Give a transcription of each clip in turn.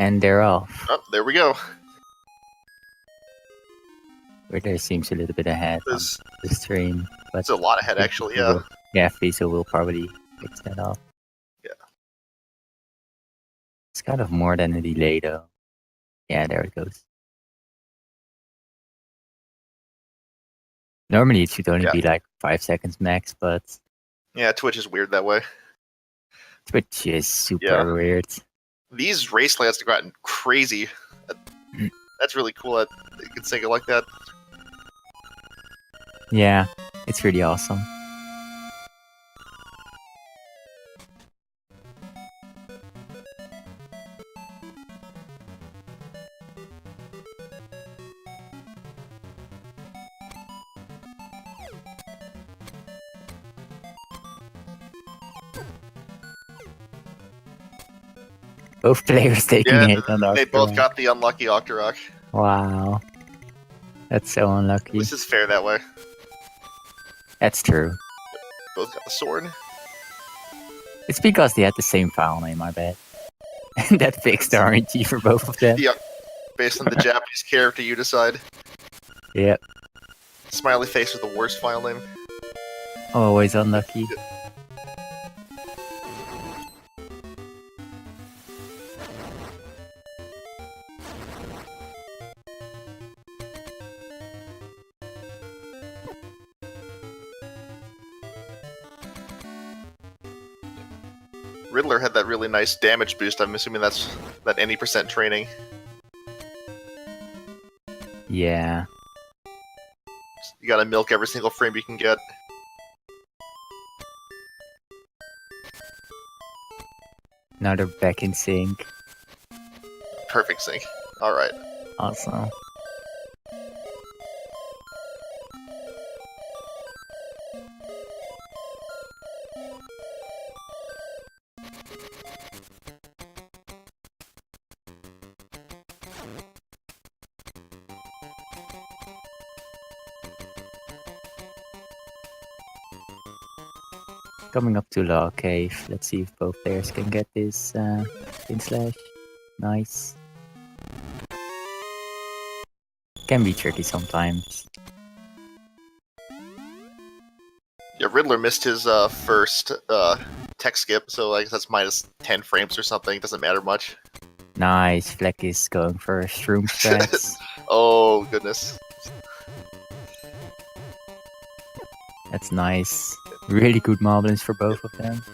And they're off. Oh, there we go. Riddler seems a little bit ahead on the stream. But It's a lot ahead, actually, yeah. Yeah, Fiesel will probably fix that up. Yeah. It's kind of more than a delay, though. Yeah, there it goes. Normally it should only be like 5 seconds max, but... Yeah, Twitch is weird that way. Twitch is super weird. These race layout have gotten crazy. That's really cool that you can sync it like that. Yeah, it's really awesome. Both players taking it on the they both got the unlucky Octorok. Wow. That's so unlucky. This is fair that way. That's true. Both got the sword. It's because they had the same file name, I bet. And that fixed the RNG for both of them. Yeah. Based on the Japanese character, you decide. Yep. Smiley face with the worst file name. Always unlucky. Riddler had that really nice damage boost. I'm assuming that's that any % training. Yeah. You gotta milk every single frame you can get. Now they're back in sync. Perfect sync. Alright. Awesome. Coming up to Law Cave. Let's see if both players can get this spin slash. Nice. Can be tricky sometimes. Yeah, Riddler missed his first tech skip, so I guess that's minus 10 frames or something. Doesn't matter much. Nice. Fleck is going for shroom strats. Oh, goodness. That's nice. Really good moblins for both of them.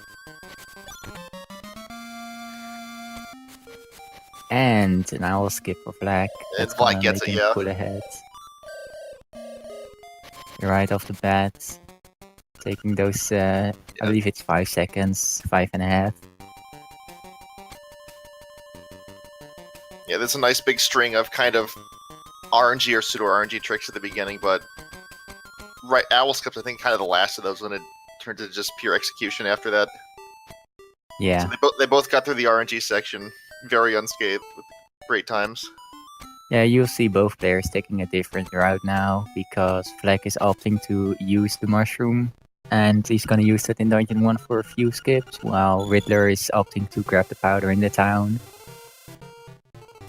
And an owl skip for Black. And Black gets it, yeah. Pull ahead. Right off the bat. Taking those, I believe it's 5 seconds, 5.5. Yeah, there's a nice big string of kind of RNG or pseudo-RNG tricks at the beginning, but Owl Skip's, I think, kind of the last of those when it turned to just pure execution after that. Yeah. So they both got through the RNG section very unscathed with great times. Yeah, you'll see both players taking a different route now, because Fleck is opting to use the mushroom, and he's gonna use it in Dungeon 1 for a few skips, while Riddler is opting to grab the powder in the town.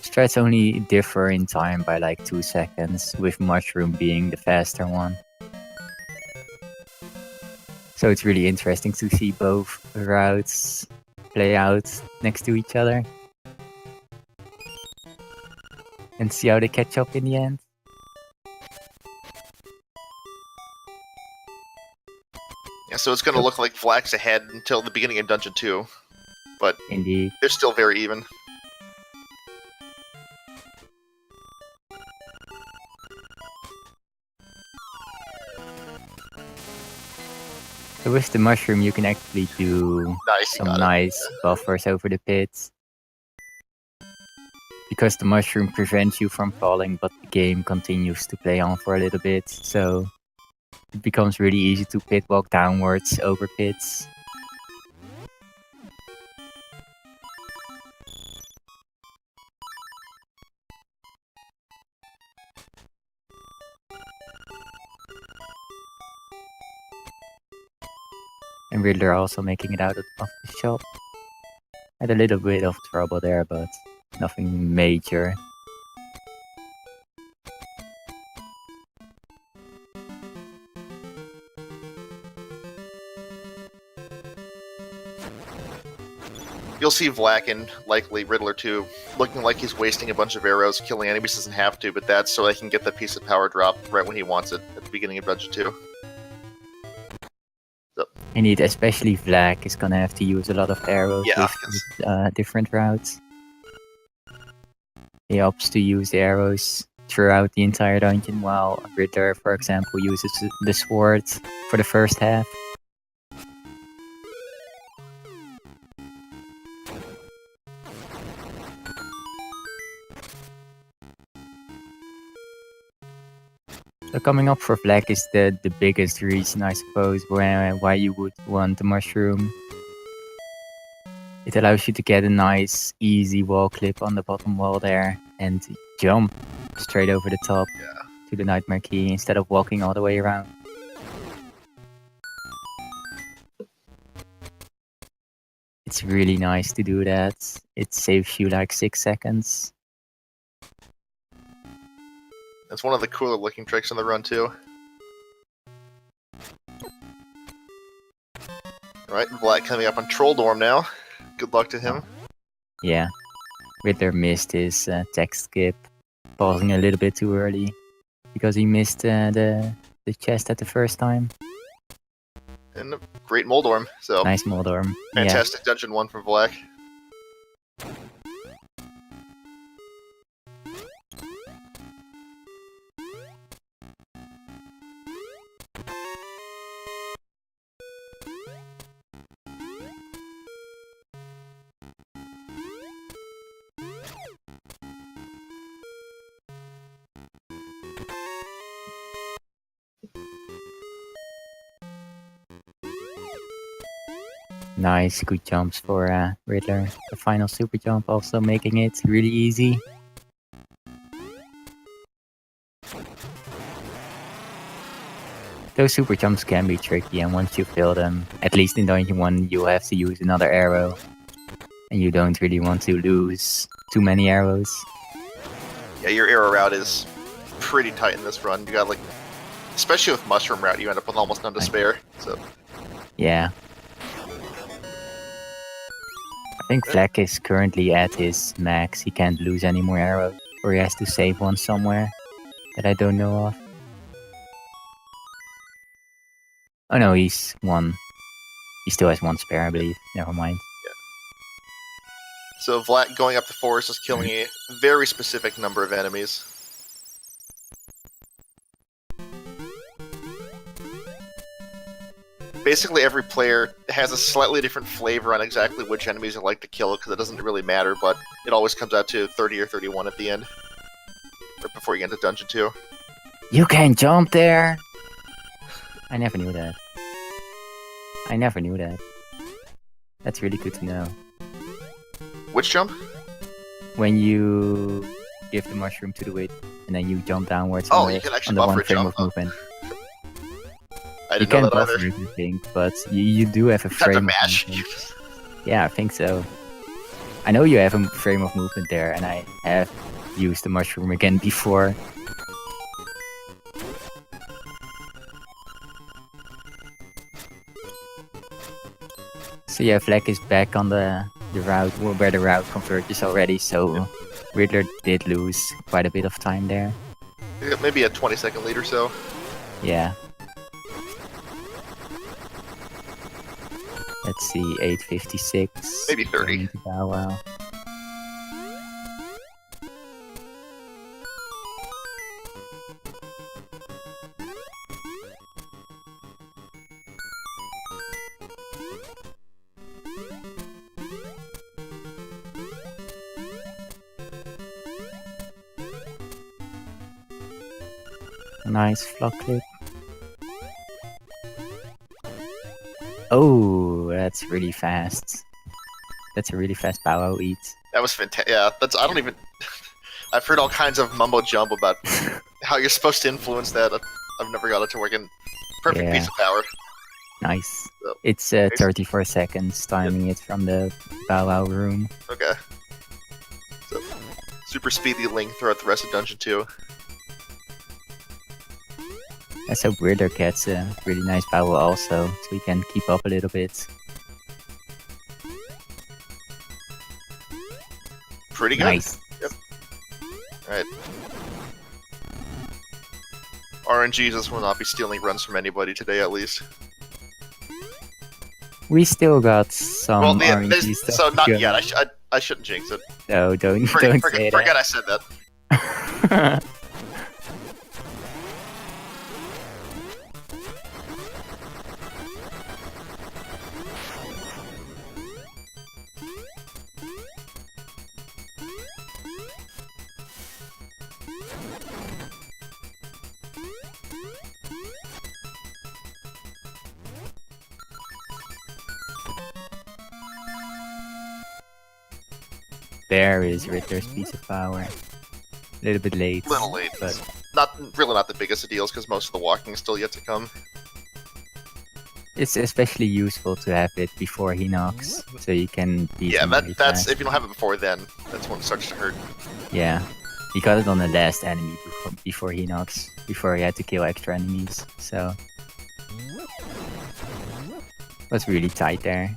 Strats only differ in time by like 2 seconds, with mushroom being the faster one. So it's really interesting to see both routes play out next to each other. And see how they catch up in the end. Yeah, so it's going to look like Vlack's ahead until the beginning of Dungeon 2. But indeed, they're still very even. So with the mushroom you can actually do some nice buffers over the pits. Because the mushroom prevents you from falling, but the game continues to play on for a little bit, so it becomes really easy to pit walk downwards over pits. And Riddler also making it out of the shop. Had a little bit of trouble there, but Nothing major. You'll see Vlack and likely Riddler too, looking like he's wasting a bunch of arrows, killing enemies doesn't have to, but that's so I can get the piece of power drop right when he wants it at the beginning of Dungeon 2. I need, especially Vlack is gonna have to use a lot of arrows with different routes. He opts to use the arrows throughout the entire dungeon, while Riddler, for example, uses the sword for the first half. So coming up for Vlack is the biggest reason, I suppose, why you would want the mushroom. It allows you to get a nice, easy wall clip on the bottom wall there and jump straight over the top to the Nightmare Key instead of walking all the way around. It's really nice to do that. It saves you like 6 seconds. That's one of the cooler looking tricks in the run too. Alright, Vlack coming up on Troll Dorm now. Good luck to him. Yeah. Riddler missed his tech skip, pausing a little bit too early because he missed the chest at the first time. And a great Moldorm, so nice Moldorm. Fantastic Dungeon 1 from Vlack. Nice, good jumps for Riddler. The final super jump also making it really easy. Those super jumps can be tricky, and once you fail them, at least in Dungeon 1, you have to use another arrow. And you don't really want to lose too many arrows. Yeah, your arrow route is pretty tight in this run. You got like, especially with Mushroom route, you end up with almost none to spare. So yeah. I think Vlack is currently at his max. He can't lose any more arrows, or he has to save one somewhere that I don't know of. Oh no, he's one. He still has one spare, I believe. Never mind. Yeah. So Vlack going up the forest is killing a very specific number of enemies. Basically, every player has a slightly different flavor on exactly which enemies they like to kill, because it doesn't really matter, but it always comes out to 30 or 31 at the end. Right before you get into Dungeon 2. You can jump there! I never knew that. I never knew that. That's really good to know. Which jump? When you give the mushroom to the witch, and then you jump downwards oh, on you can actually the buffer one a frame jump. of movement. I You didn't know can that buffer either. it, I think, but you do have a You have frame to of mash. movement. Yeah, I think so. I know you have a frame of movement there, and I have used the mushroom again before. So yeah, Vlack is back on the route where the route converges already, so Riddler did lose quite a bit of time there. Maybe a 20-second lead or so. Yeah. Let's see, 8:56. Maybe 30. Going to Bow Wow. Nice flock clip. Oh, that's really fast. That's a really fast Bow Wow eat. That was fantastic. Yeah, I don't even... I've heard all kinds of mumbo jumbo about how you're supposed to influence that. I've never got it to work in. Perfect Yeah. piece of power. Nice. So, It's 34 seconds timing it from the Bow Wow room. okay. So, Super speedy Link throughout the rest of Dungeon 2. Let's hope Riddler gets a really nice power also, so he can keep up a little bit. Pretty good. Nice. Yep. Alright. RNGesus will not be stealing runs from anybody today, at least. We still got some Well, yeah, RNG stuff. so not to go. yet. I shouldn't jinx it. No, don't Forget say I said that. that. There is Riddler's piece of power. A little bit late. Little late. But Not the biggest of deals because most of the walking is still yet to come. it's especially useful to have it before he knocks, so you can beat Yeah, him really that's fast. if you don't have it before then, that's when it starts to hurt. Yeah. He got it on the last enemy before he knocks, before he had to kill extra enemies, so... was really tight there.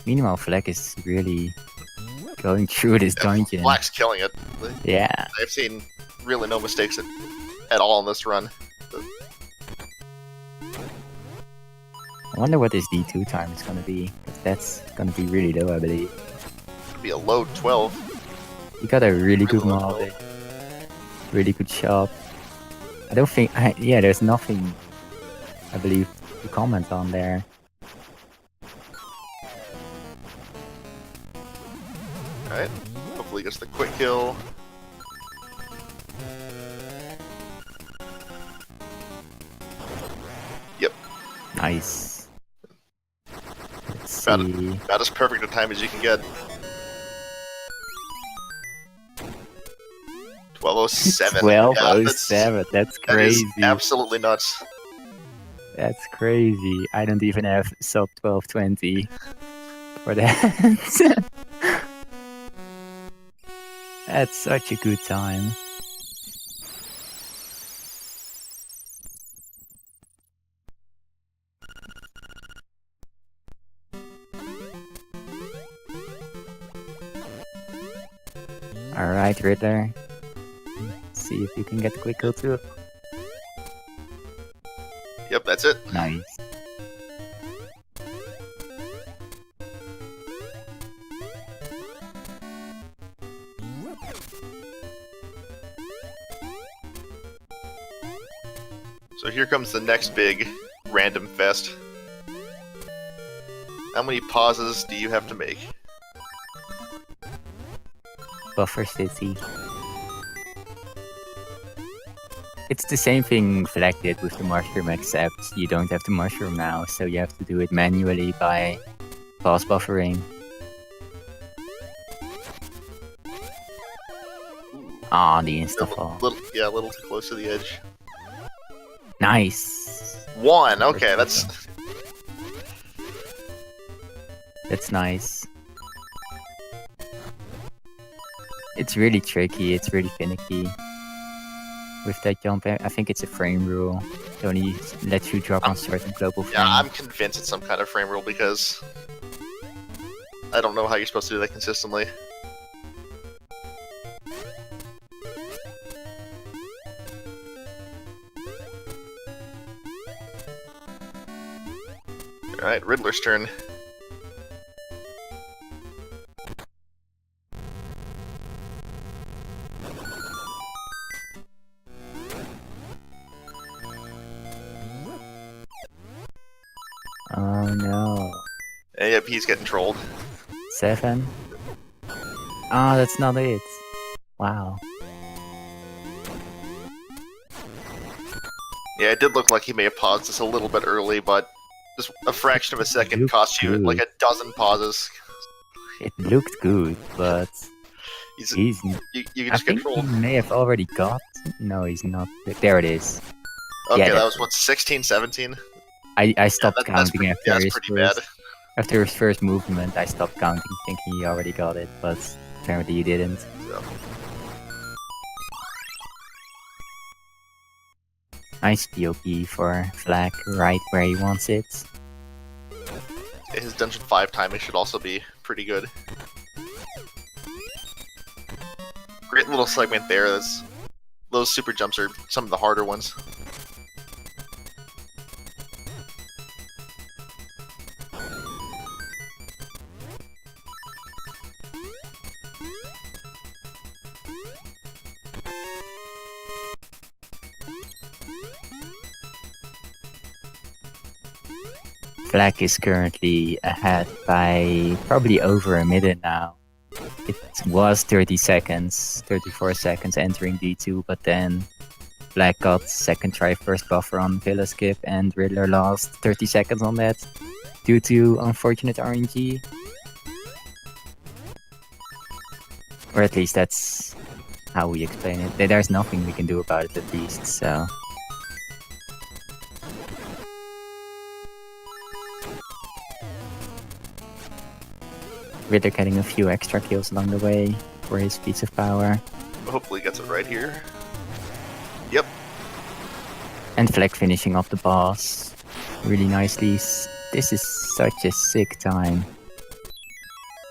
Meanwhile, Fleck is really going through this dungeon. Black's killing it. Yeah. I've seen really no mistakes at all in this run. I wonder what his D2 time is gonna be. 'Cause that's gonna be really low, I believe. It'll be a low 12. He got a really good low mob. 12. Really good shot. I don't think... yeah, there's nothing, I believe, to comment on there. Alright. Hopefully he gets the quick kill. Yep. Nice. Let's About see. About as perfect a time as you can get. 12:07. 12:07, that's That is crazy. absolutely nuts. That's crazy. I don't even have sub 1220 for that. That's such a good time. Alright, Riddler. See if you can get the quick kill too. Yep, that's it. Nice. So here comes the next big random fest. How many pauses do you have to make? Buffer City. It's the same thing Fleck did with the mushroom, except you don't have the mushroom now, so you have to do it manually by pause buffering. Ah, the insta-fall. A little too close to the edge. Nice! One, okay, that's... That's nice. It's really tricky, it's really finicky. With that jump, I think it's a frame rule. It only lets you drop on certain global frames. Yeah, I'm convinced it's some kind of frame rule because... I don't know how you're supposed to do that consistently. Alright, Riddler's turn. Oh no. And yep, he's getting trolled. 7? Ah, that's not it. Wow. Yeah, it did look like he may have paused this a little bit early, but just a fraction of a second Looked cost you good. like a dozen pauses. It looked good, but You he's... can I just get think he trolled. may have already got... No, he's not. There it is. Okay, yeah, that was what, 16, 17? I stopped that's counting pretty, after that's his pretty bad. first. After his first movement, I stopped counting, thinking he already got it, but apparently he didn't. So, Nice POP for Flag, right where he wants it. his Dungeon 5 timing should also be pretty good. Great little segment there. Those super jumps are some of the harder ones. Flag is currently ahead by probably over a minute now. It was 30 seconds, 34 seconds entering D2, but then Flag got second try first buffer on Villa skip and Riddler lost 30 seconds on that due to unfortunate RNG. Or at least that's how we explain it. There's nothing we can do about it at least, so... Riddler getting a few extra kills along the way for his piece of power. Hopefully he gets it right here. Yep. And Fleck finishing off the boss really nicely. This is such a sick time.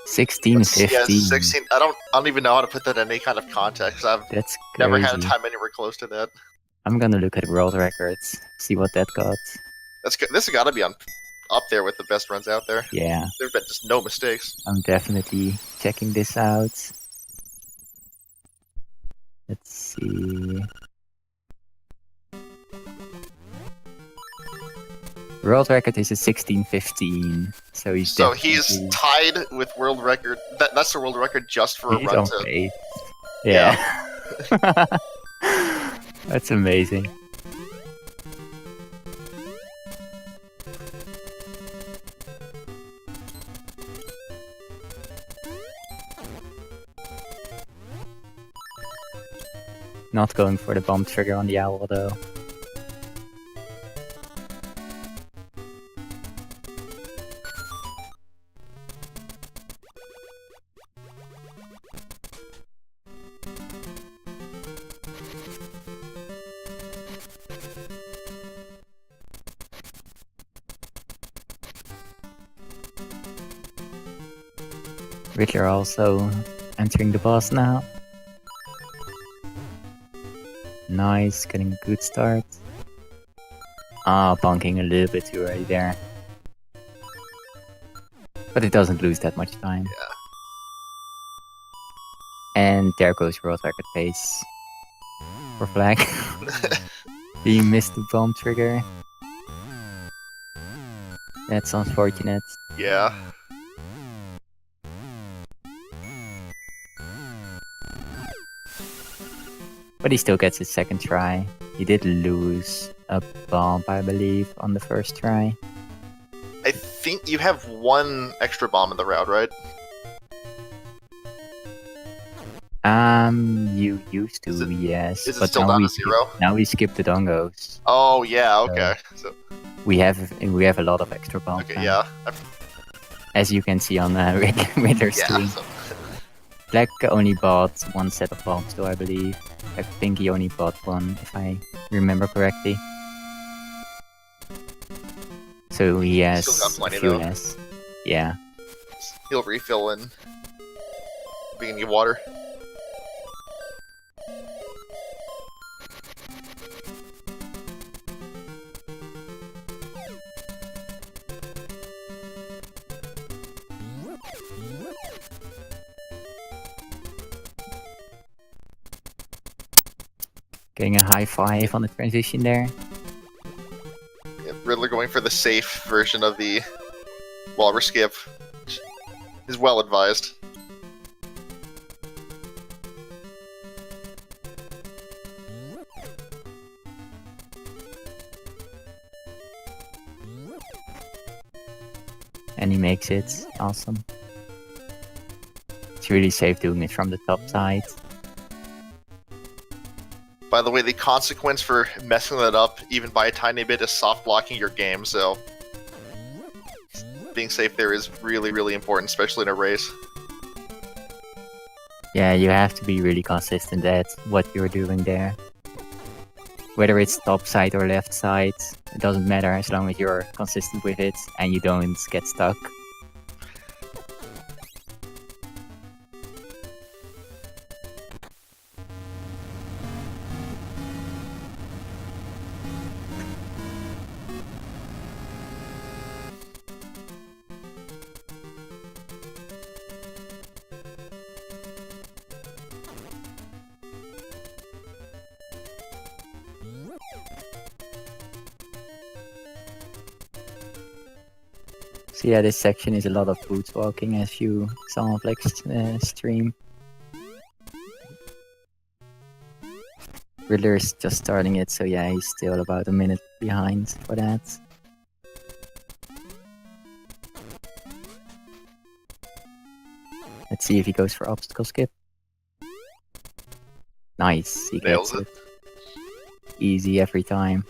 16-15. Yeah, 16. I don't even know how to put that in any kind of context. I've That's never crazy. had a time anywhere close to that. I'm gonna look at world records, see what that got. That's good. This has got to be up there with the best runs out there. Yeah, There've been just no mistakes. I'm definitely checking this out. Let's see. World record is a 16-15, so he's definitely... tied with world record. That's the world record just for a He's run on to. pace. Yeah. That's amazing. Not going for the bomb trigger on the owl though. Riddler also entering the boss now. Nice, getting a good start. Ah, bonking a little bit too early there. But it doesn't lose that much time. Yeah. And there goes world record pace for Flag. He missed the bomb trigger. That's unfortunate. Yeah. But he still gets his second try. He did lose a bomb, I believe, on the first try. I think you have one extra bomb in the round, right? You used to, yes. Is it but still now down we to 0? Now we skip the dongos. Oh yeah, okay. So We have a lot of extra bombs. okay, now. yeah. As you can see on Riddler's Yeah. screen. So, Black only bought one set of bombs though, I believe. I think he only bought one, if I remember correctly. So he has Still got plenty, a few though. less. Yeah. he'll refill in beginning of water. Getting a high five on the transition there. Yeah, Riddler going for the safe version of the Walrus skip. Which is well advised. And he makes it. Awesome. It's really safe doing it from the top side. By the way, the consequence for messing that up, even by a tiny bit, is soft blocking your game, so... being safe there is really, really important, especially in a race. Yeah, you have to be really consistent at what you're doing there. Whether it's top side or left side, it doesn't matter as long as you're consistent with it and you don't get stuck. So yeah, this section is a lot of boots walking as you saw on Flex stream. Riddler is just starting it, so yeah, he's still about a minute behind for that. Let's see if he goes for obstacle skip. Nice, he gets it. Easy every time.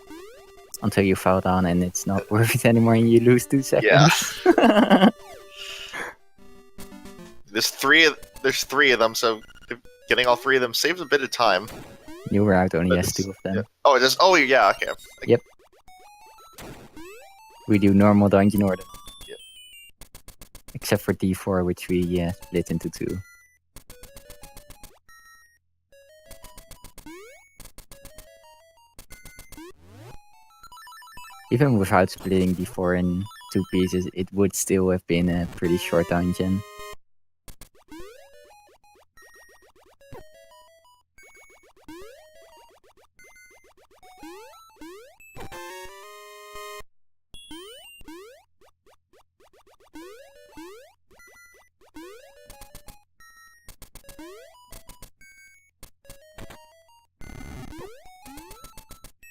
Until you fall down and it's not worth it anymore and you lose 2 seconds. Yeah. There's three of them, so getting all 3 of them saves a bit of time. New route only has 2 of them. Yeah. Oh, it is. Oh, yeah. Okay. Yep. We do normal dungeon order. Yep. Except for D4, which we split into 2. Even without splitting D4 in 2 pieces, it would still have been a pretty short dungeon.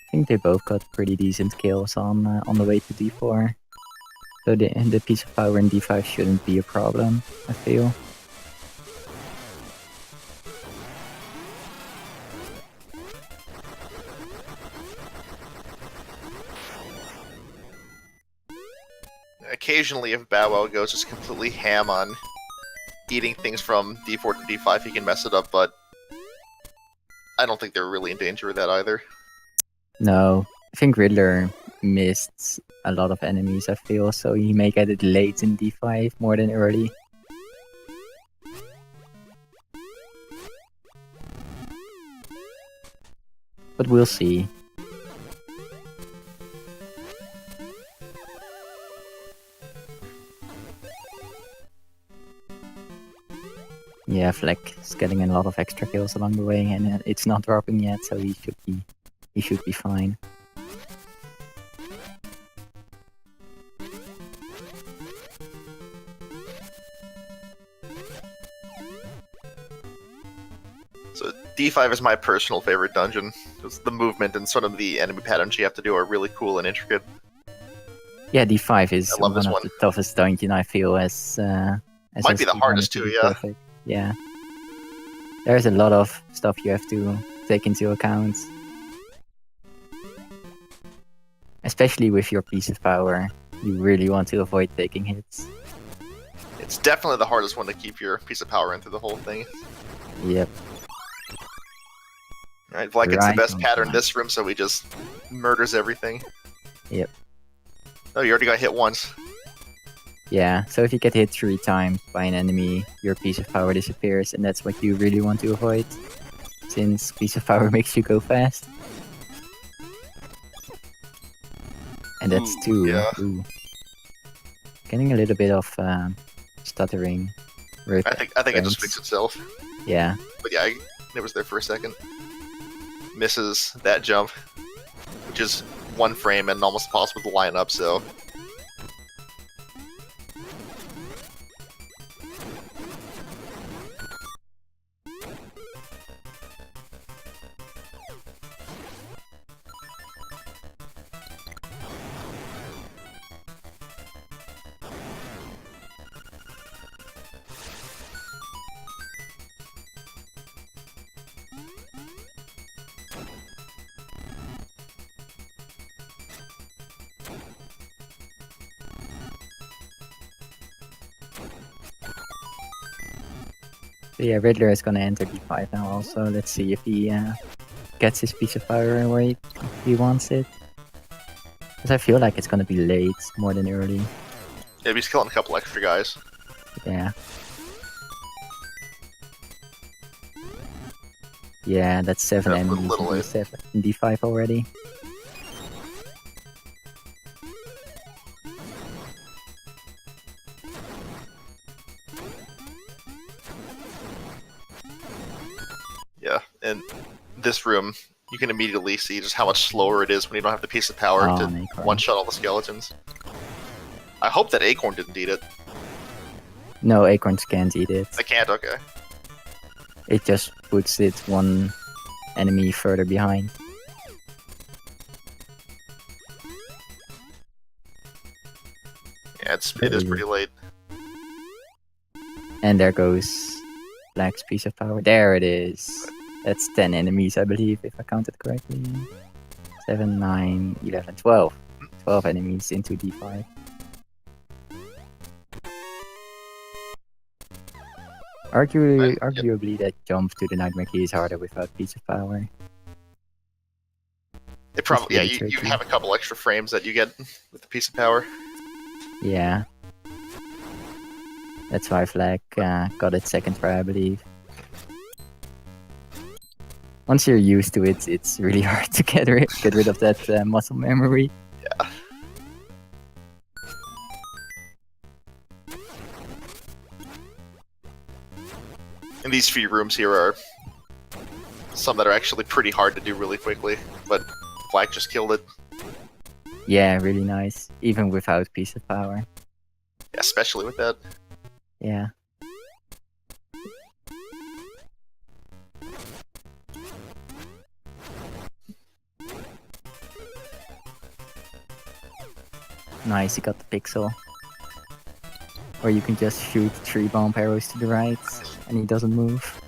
I think they both got pretty decent kills on the way to D4. So the piece of power in D5 shouldn't be a problem, I feel. Occasionally, if Bow Wow goes just completely ham on eating things from D4 to D5, he can mess it up, but I don't think they're really in danger of that either. No, I think Riddler missed a lot of enemies, I feel, so he may get it late in D5 more than early. But we'll see. Yeah, Fleck is getting a lot of extra kills along the way, and it's not dropping yet, so he should be fine. So D5 is my personal favorite dungeon. The movement and sort of the enemy patterns you have to do are really cool and intricate. Yeah, D5 is I love one of the toughest dungeon, I feel, as might be the hardest too, yeah. Perfect. Yeah. There's a lot of stuff you have to take into account. Especially with your piece of power. You really want to avoid taking hits. It's definitely the hardest one to keep your piece of power in through the whole thing. Yep. Alright, Vlack gets the best pattern in this room, so he just murders everything. Yep. Oh, you already got hit once. Yeah, so if you get hit 3 times by an enemy, your piece of power disappears, and that's what you really want to avoid, since piece of power makes you go fast. And that's 2. Yeah. Ooh. Getting a little bit of stuttering. I think it just fixed itself. Yeah. But yeah, it was there for a second. Misses that jump, which is 1 frame and almost impossible to line up, so... So yeah, Riddler is gonna enter D5 now also. Let's see if he gets his piece of power where he wants it. Because I feel like it's gonna be late more than early. Yeah, he's killing a couple extra guys. Yeah. Yeah, that's 7 That's a enemies little in late. D7, in D5 already. Yeah, in this room, you can immediately see just how much slower it is when you don't have the piece of power Oh, to an acorn. one-shot all the skeletons. I hope that Acorn didn't eat it. No, acorns can't eat it. I can't, okay. It just puts it one enemy further behind. Yeah, it is pretty late. And there goes Black's piece of power. There it is. That's 10 enemies, I believe, if I counted correctly. 7, 9, 11, 12. 12 enemies into D5. Arguably, that jump to the Nightmare Key is harder without piece of power. It probably, yeah, really you tricky. have a couple extra frames that you get with the piece of power. Yeah. That's why Flag got it second try, I believe. Once you're used to it, it's really hard to get rid of that muscle memory. Yeah. And these few rooms here are some that are actually pretty hard to do really quickly, but Flag just killed it. Yeah, really nice. Even without piece of power. Yeah, especially with that. Yeah. Nice, he got the pixel. Or you can just shoot 3 bomb arrows to the right, and he doesn't move.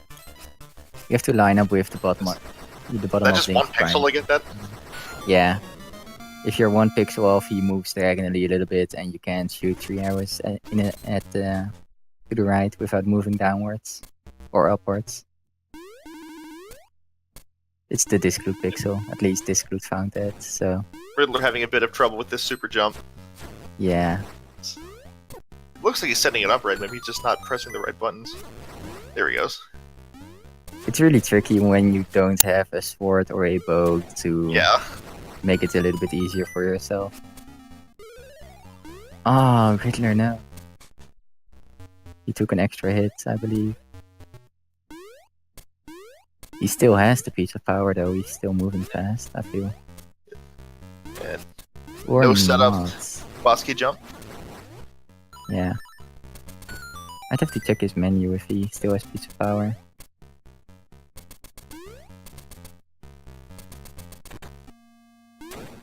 You have to line up with the bottom of That just one Link's pixel prime. to get that? Yeah. If you're 1 pixel off, he moves diagonally a little bit, and you can shoot 3 arrows to the right without moving downwards or upwards. It's the Disclude pixel. At least Disclude found that, so Riddler having a bit of trouble with this super jump. yeah. Looks like he's setting it up right, maybe he's just not pressing the right buttons. There he goes. It's really tricky when you don't have a sword or a bow to Yeah. make it a little bit easier for yourself. Oh, Riddler, no. He took an extra hit, I believe. He still has the piece of power, though. He's still moving fast, I feel. And Or no setup. not. boss key jump. Yeah. I'd have to check his menu if he still has piece of power.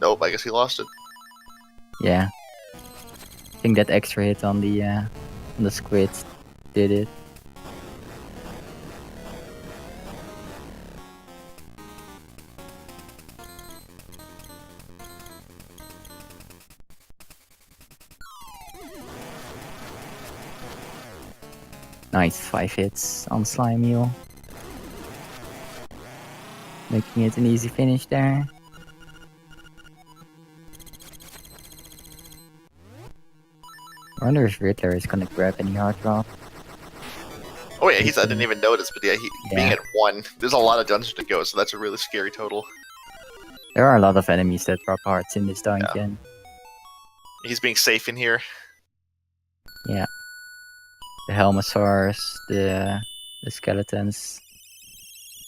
Nope, I guess he lost it. Yeah. I think that extra hit on the squid did it. Nice, 5 hits on Slime Eel. Making it an easy finish there. I wonder if Riddler is gonna grab any hard drop. Oh yeah, I didn't even notice, but yeah, being Yeah. at 1, there's a lot of dungeons to go, so that's a really scary total. There are a lot of enemies that drop hearts in this dungeon. He's being safe in here. Yeah. The Helmosaurs, the skeletons,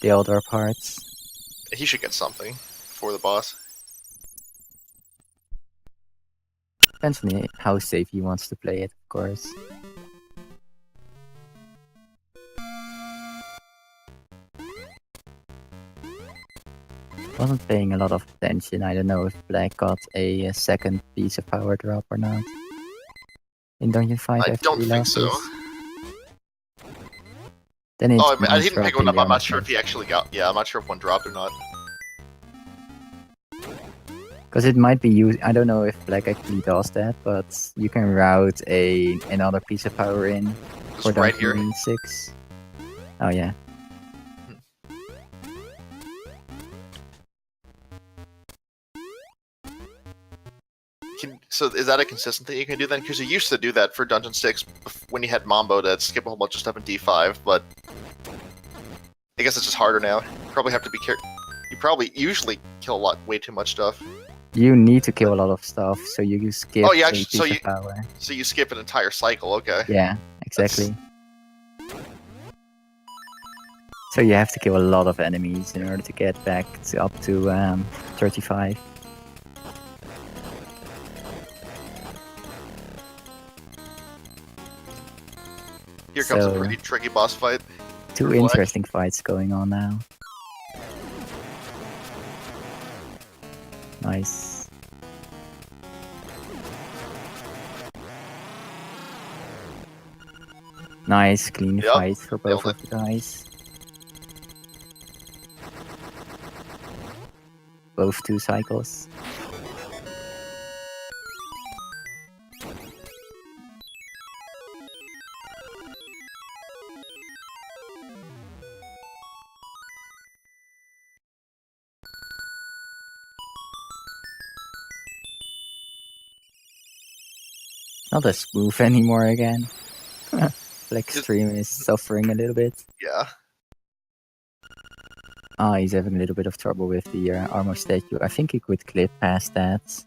they all drop hearts. He should get something for the boss. Depends on how safe he wants to play it, of course. Wasn't paying a lot of attention. I don't know if Black got a second piece of power drop or not. In Dungeon 5 I after don't we think lost so. this. Then it's Oh, I didn't pick dropping one up. the I'm not armor sure if class. he actually got. Yeah, I'm not sure if one dropped or not. Because it might be used. I don't know if Black actually does that, but you can route another piece of power in for Just right here. Dungeon 6. Oh yeah. So is that a consistent thing you can do then? Because you used to do that for Dungeon 6 when you had Mambo to skip a whole bunch of stuff in D5, but I guess it's just harder now. You probably have to be careful. You probably usually kill way too much stuff. You need to kill a lot of stuff, so you skip Oh, yeah, a piece of power. So you skip an entire cycle, okay. Yeah, exactly. So you have to kill a lot of enemies in order to get back to up to 35. Here comes a pretty tricky boss fight. Two interesting fights going on now. Nice. Nice, clean fight for both of the guys. Both 2 cycles. Not as smooth anymore again. Blackstream is suffering a little bit. Yeah. Ah, he's having a little bit of trouble with the armor statue. I think he could clip past that.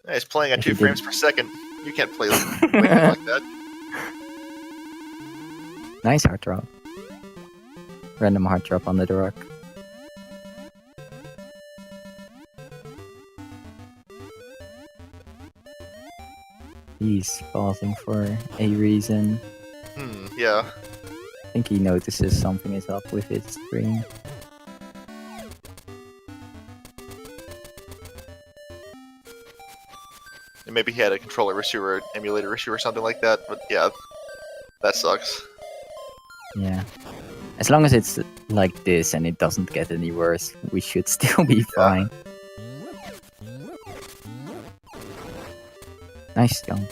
Yeah, he's playing at 2 frames per second. You can't play like that. Nice hard drop. Random hard drop under the rock. He's pausing for a reason. Yeah. I think he notices something is up with his screen. And maybe he had a controller issue or an emulator issue or something like that, but yeah, that sucks. Yeah. As long as it's like this and it doesn't get any worse, we should still be fine. Nice jump.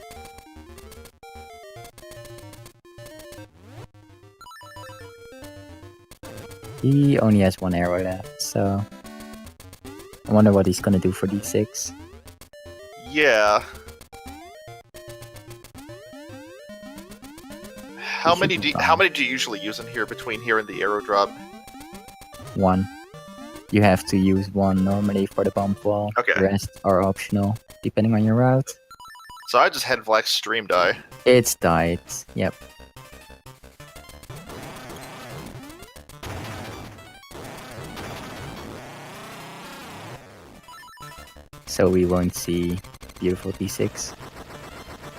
He only has 1 arrow left, so I wonder what he's gonna do for D6. Yeah. How many do you usually use in here between here and the arrow drop? 1. You have to use 1 normally for the bump wall. Okay. The rest are optional, depending on your route. So I just had vlackSR die. It's died. Yep. So we won't see beautiful D6.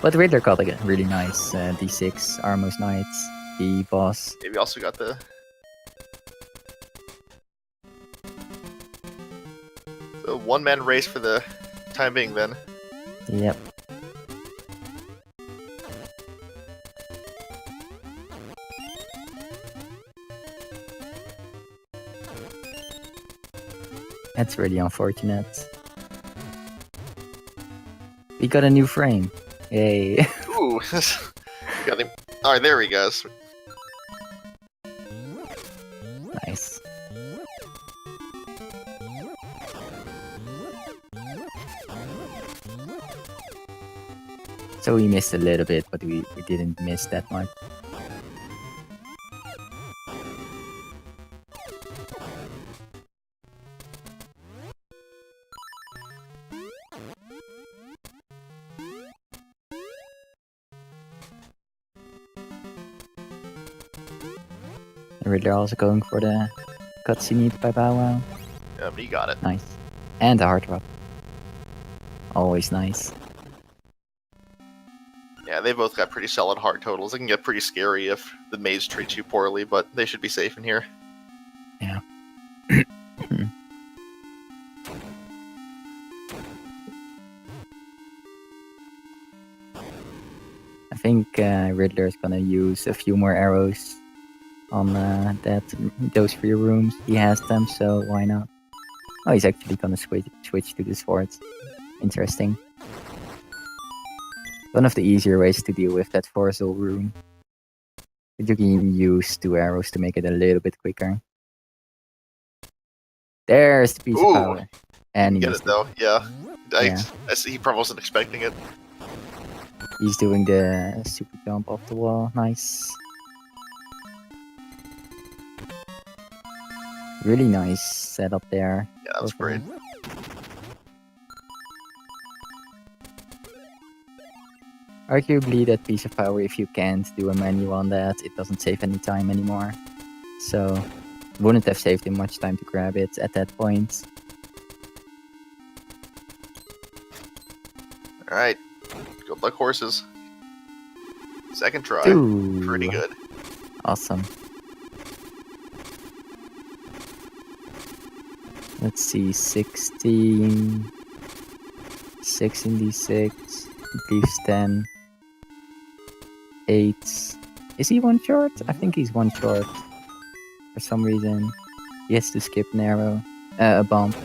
But Riddler got a really nice D6 Armos Knights, the boss. Maybe also got the one-man race for the time being then. Yep. That's really unfortunate. We got a new frame. Yay. Ooh. Got him. Alright, there he goes. Nice. So we missed a little bit, but we didn't miss that much. Riddler also going for the cutscene by Bow Wow. Yeah, but he got it. Nice. And a hard drop. Always nice. Yeah, they both got pretty solid hard totals. It can get pretty scary if the maze treats you poorly, but they should be safe in here. Yeah. I think Riddler is gonna use a few more arrows on those 3 rooms. He has them, so why not? Oh, he's actually gonna switch to the swords. Interesting. One of the easier ways to deal with that Forzel room. But you can use 2 arrows to make it a little bit quicker. There's the piece of Ooh, power. And didn't get missed it though. Yeah. Yeah. I see. He probably wasn't expecting it. He's doing the super jump off the wall. Nice. Really nice setup there. Yeah, that's great. Arguably, that piece of power, if you can't do a menu on that, it doesn't save any time anymore. So, wouldn't have saved him much time to grab it at that point. Alright. Good luck, horses. Second try. Ooh, Pretty good. awesome. Let's see, 16. 16d6. Leaves 10. 8. Is he one short? I think he's one short. For some reason. He has to skip an arrow. A bump.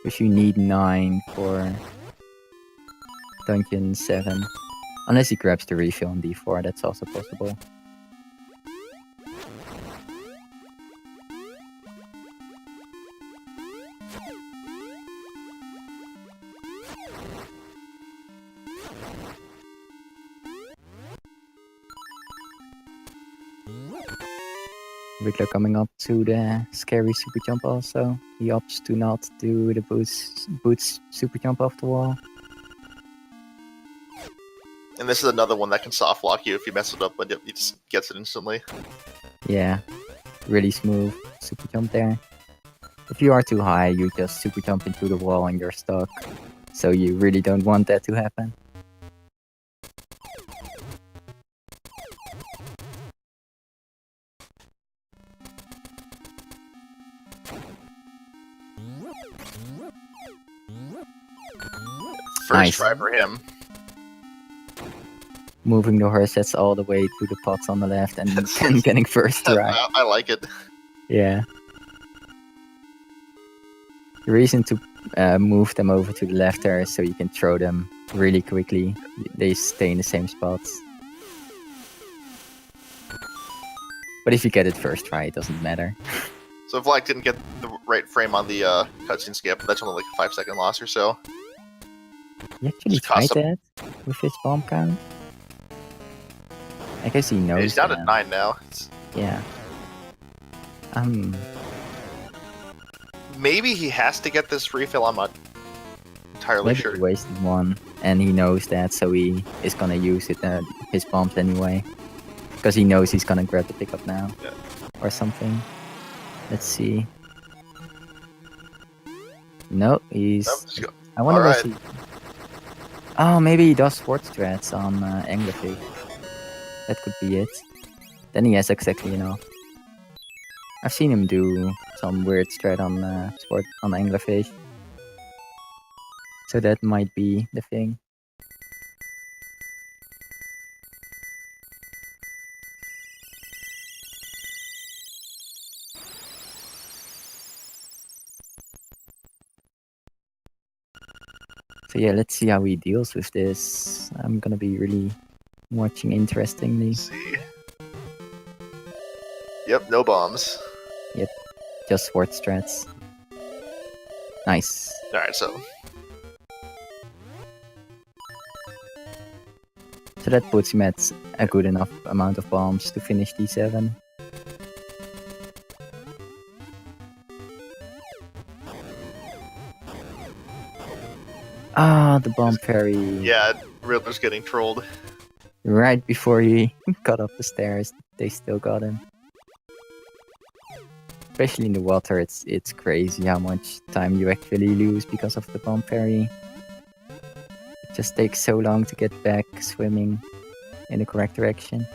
Because you need 9 for Dungeon 7. Unless he grabs the refill on D4, that's also possible. Riddler coming up to the scary super jump also. He opts to not do the boots super jump off the wall. And this is another one that can soft lock you if you mess it up, but he just gets it instantly. Yeah, really smooth super jump there. If you are too high, you just super jump into the wall and you're stuck. So you really don't want that to happen. First Nice. try for him. Moving the horse that's all the way to the pots on the left and then getting first try. I like it. Yeah. The reason to move them over to the left there is so you can throw them really quickly. They stay in the same spots. But if you get it first try, it doesn't matter. So if Vlack didn't get the right frame on the cutscene skip, that's only like a 5-second loss or so. You actually Just cost tried him- that with his bomb count? I guess he knows. He's down that. at 9 now. Yeah. Maybe he has to get this refill. I'm not entirely Maybe sure. he wasted one, and he knows that, so he is gonna use it his bombs anyway, because he knows he's gonna grab the pickup now, Yeah. or something. Let's see. No, he's. Nope, just go. I wonder where Alright. he. Oh, maybe he does sports strats on Anglerfish. That could be it. Then he has exactly enough. I've seen him do some weird strat on Anglerfish. So that might be the thing. So yeah, let's see how he deals with this. I'm gonna be really watching interestingly. Let's see. Yep, no bombs. Just sports strats. Nice. Alright, so So that puts him at a good enough amount of bombs to finish D7. Ah, the bomb fairy. yeah, Riddler's getting trolled. Right before he got up the stairs, they still got him. Especially in the water, it's crazy how much time you actually lose because of the bomb fairy. It just takes so long to get back swimming in the correct direction.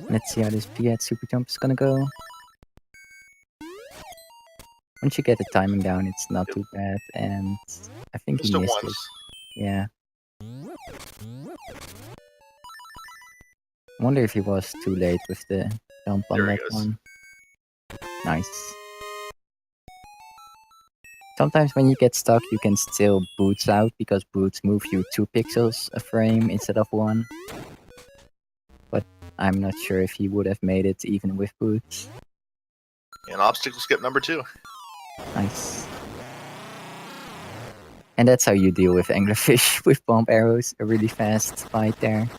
Let's see how this Piat super jump is gonna go. Once you get the timing down, it's not too bad, and I think Just he it missed once. it. Yeah. I wonder if he was too late with the jump on There he that goes. one. Nice. Sometimes when you get stuck, you can still boots out, because boots move you 2 pixels a frame instead of 1. But I'm not sure if he would have made it even with boots. And obstacle skip number 2. Nice. And that's how you deal with anglerfish, with bomb arrows. A really fast fight there.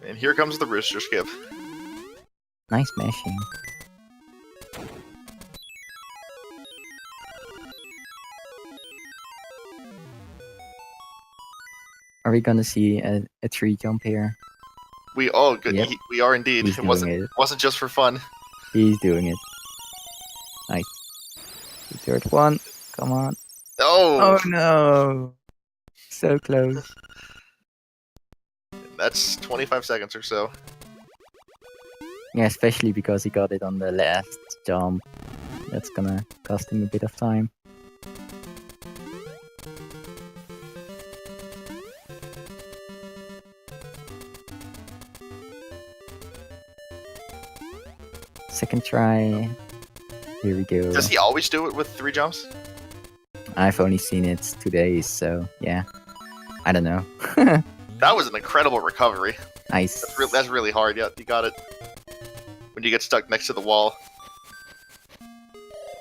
And here comes the rooster skip. Nice mashing. Are we gonna see a tree jump here? We good. Yep. We are indeed. He's It doing wasn't just for fun. He's doing it. Nice. The third one. Come on. Oh, Oh no! So close. that's 25 seconds or so. Yeah, especially because he got it on the last jump. That's gonna cost him a bit of time. Second try. Here we go. Does he always do it with 3 jumps? I've only seen it 2 days, so yeah. I don't know. That was an incredible recovery. Nice. That's really hard. Yeah, you got it. When you get stuck next to the wall,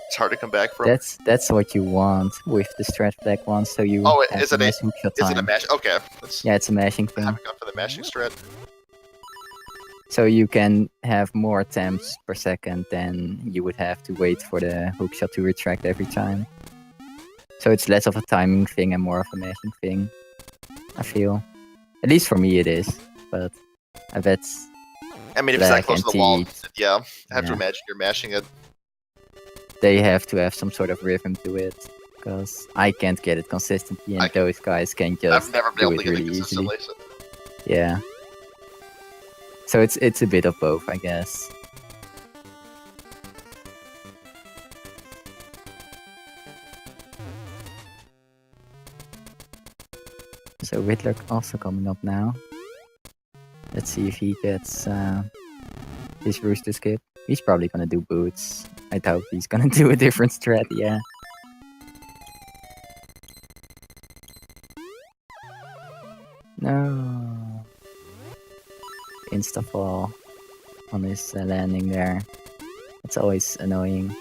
it's hard to come back from. That's what you want with the strat flag one, so you Oh, have is the it a- nice hook shot Is it a time. mash? Okay. Yeah, it's a mashing I thing. haven't gone for the mashing strat. So you can have more attempts per second than you would have to wait for the hookshot to retract every time. So it's less of a timing thing and more of a mashing thing, I feel. At least for me it is, but I bet I mean, if it's that Black close and to the wall, Teeth. yeah, I have to Yeah. imagine you're mashing it. they have to have some sort of rhythm to it, because I can't get it consistently, and those guys can just I've never been do able it to get it really easily. consistently. So. Yeah. So it's a bit of both, I guess. So Riddler also coming up now. Let's see if he gets his rooster skip. He's probably gonna do boots. I doubt he's gonna do a different strat, yeah. No. Insta-fall on his landing there. It's always annoying.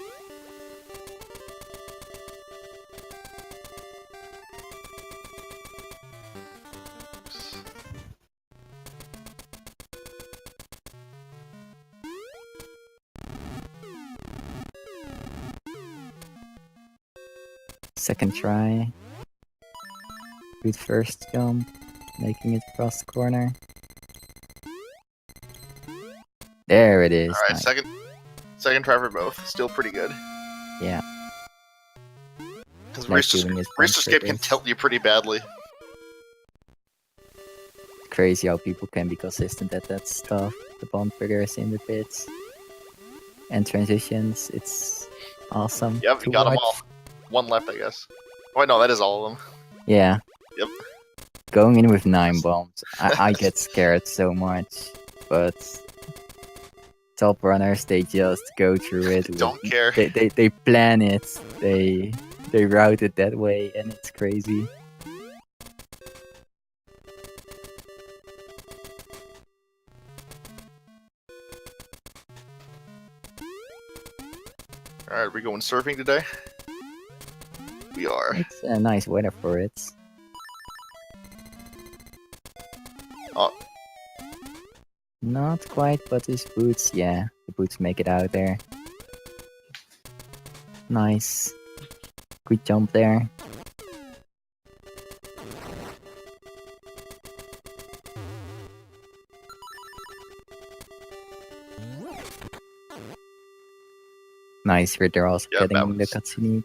Second try. Good first jump. Making it across the corner. There it is. Alright, Nice. second try for both. Still pretty good. Yeah. Because Like doing his Rooster Skip can triggers. tilt you pretty badly. Crazy how people can be consistent at that stuff. The bomb triggers in the pits. And transitions. It's awesome. Yep, to you got them watch. all. One left, I guess. Oh, wait, no, that is all of them. Yeah. Yep. Going in with 9 bombs, I get scared so much. But top runners, they just go through it. Don't care. They plan it. They route it that way, and it's crazy. Alright, we going surfing today? We are. It's a nice weather for it. Oh. Not quite, but his boots, yeah. The boots make it out there. Nice. Good jump there. Nice, Riddler also Yeah, getting that the was- cutscene.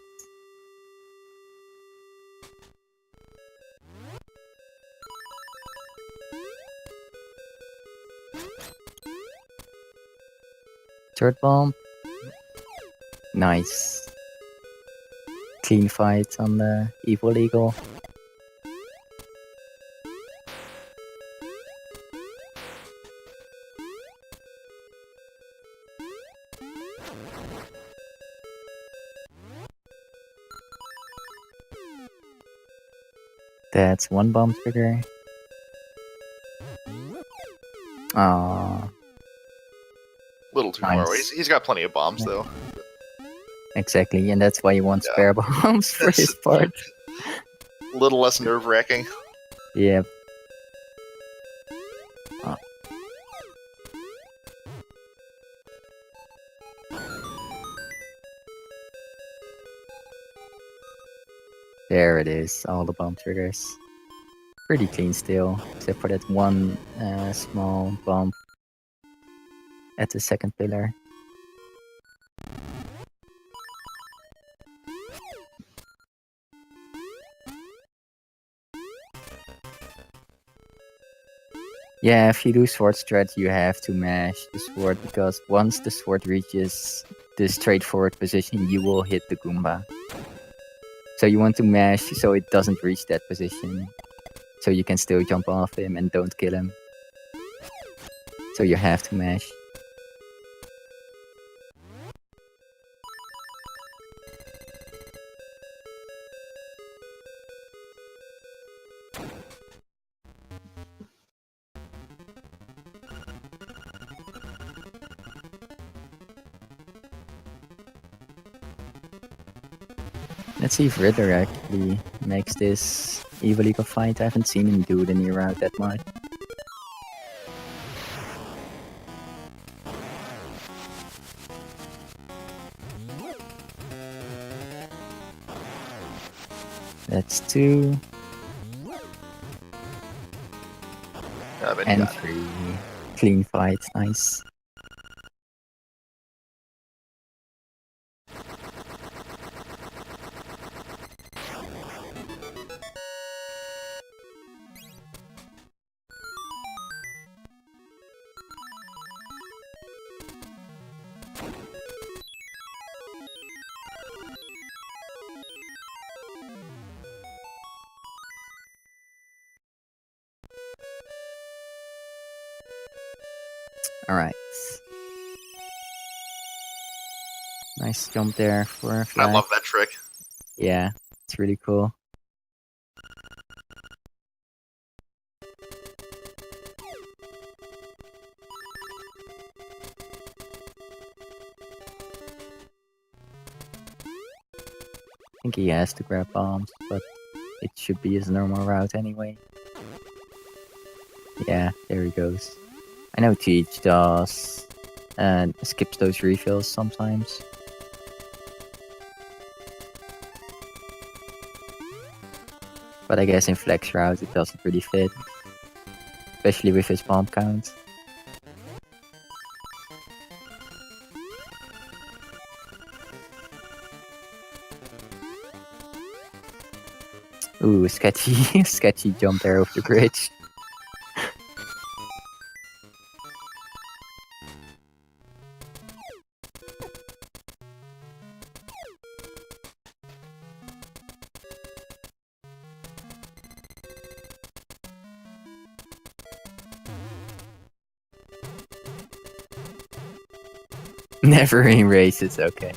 Third bomb. Nice. Clean fight on the Evil Eagle. That's one bomb trigger. Ah, Little too far away. nice. He's got plenty of bombs though. Exactly, and that's why you want Yeah. spare bombs for That's- his part. A little less nerve-wracking. Yep. Oh. There it is, all the bomb triggers. Pretty clean still, except for that one small bump at the second pillar. Yeah, if you do sword strat, you have to mash the sword, because once the sword reaches the straightforward position, you will hit the Goomba. So you want to mash so it doesn't reach that position, so you can still jump off him and don't kill him. So you have to mash. Let's see if Riddler actually makes this Evil Eagle fight. I haven't seen him do the near route that much. That's 2. And 3. Clean fight, nice. Alright. Nice jump there for a flag. I love that trick. Yeah, it's really cool. I think he has to grab bombs, but it should be his normal route anyway. Yeah, there he goes. I know Teach does and skips those refills sometimes. But I guess in flex route it doesn't really fit. Especially with his bomb count. Ooh, sketchy, sketchy jump there over the bridge. Never in races, okay.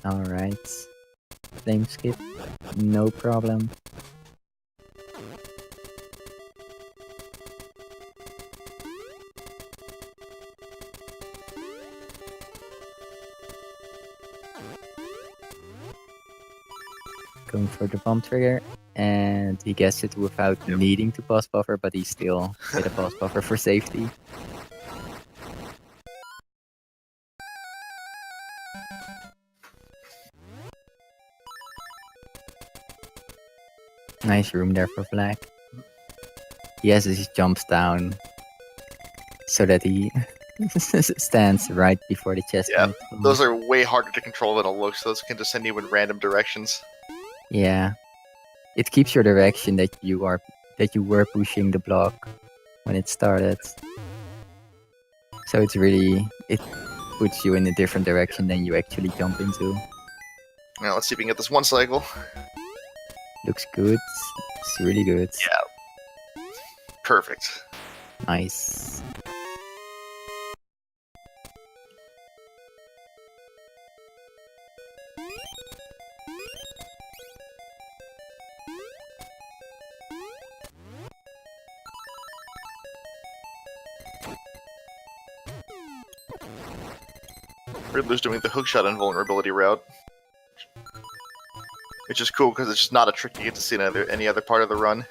Alright. Flame skip, no problem. Going for the bomb trigger, and he gets it without needing to pause buffer, but he still hit a pause buffer for safety. Nice room there for Black. he has his jumps down so that he stands right before the chest. Yeah, those are way harder to control than it looks. Those can just send you in random directions. Yeah, it keeps your direction that you were pushing the block when it started. So it puts you in a different direction than you actually jump into. Now let's see if we can get this one cycle. Looks good. It's really good. Yeah. Perfect. Nice. Riddler's doing the hookshot invulnerability route. Which is cool because it's just not a trick you get to see in any other part of the run.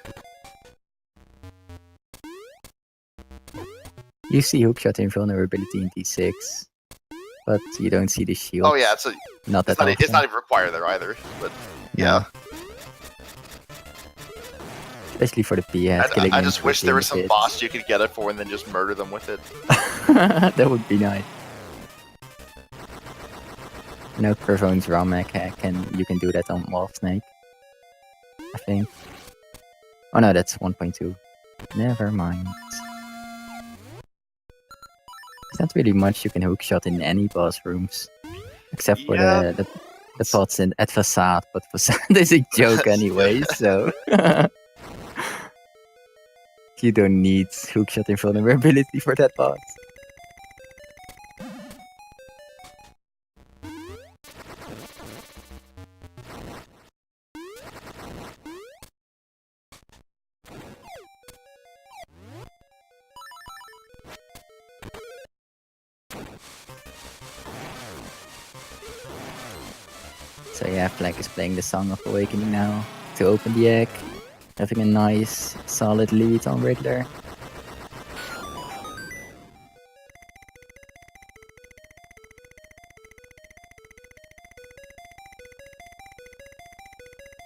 You see hookshot invulnerability in D6, but you don't see the shield. Oh yeah, not that often. It's not even required there either, but yeah. Especially for the PS. I just wish there was some boss you could get it for and then just murder them with it. That would be nice. No, Pervone's Ramek you can do that on Wolf Snake. I think. Oh no, that's 1.2. Never mind. There's not really much you can hookshot in any boss rooms. Except for the pots at Facade, but Facade is a joke anyway, so... You don't need hookshot invulnerability for that boss. So yeah, Fleck is playing the Song of Awakening now to open the egg, having a nice, solid lead on Riddler.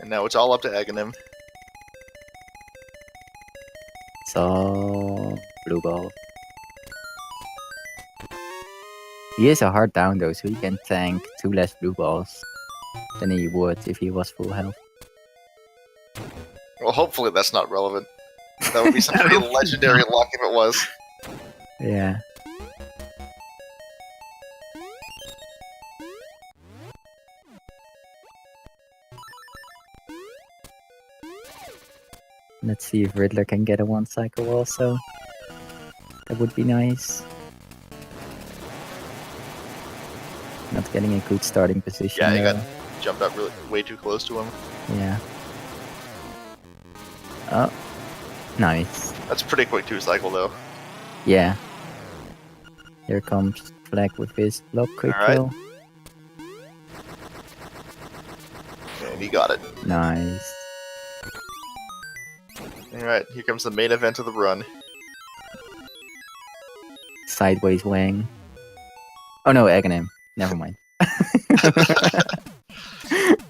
And now it's all up to Aghanim. It's all blue ball. He is a hard down though, so he can tank 2 less blue balls than he would if he was full health. Well, hopefully that's not relevant. That would be some pretty legendary luck if it was. Yeah. Let's see if Riddler can get a 1 cycle also. That would be nice. Not getting a good starting position. Yeah, he got jumped up way too close to him. Yeah. Oh, nice. That's a pretty quick 2 cycle though. Yeah. Here comes Fleck with his block quick kill. And he got it. Nice. Alright, here comes the main event of the run. Sideways Wang. Oh no, Aghanim. Never mind.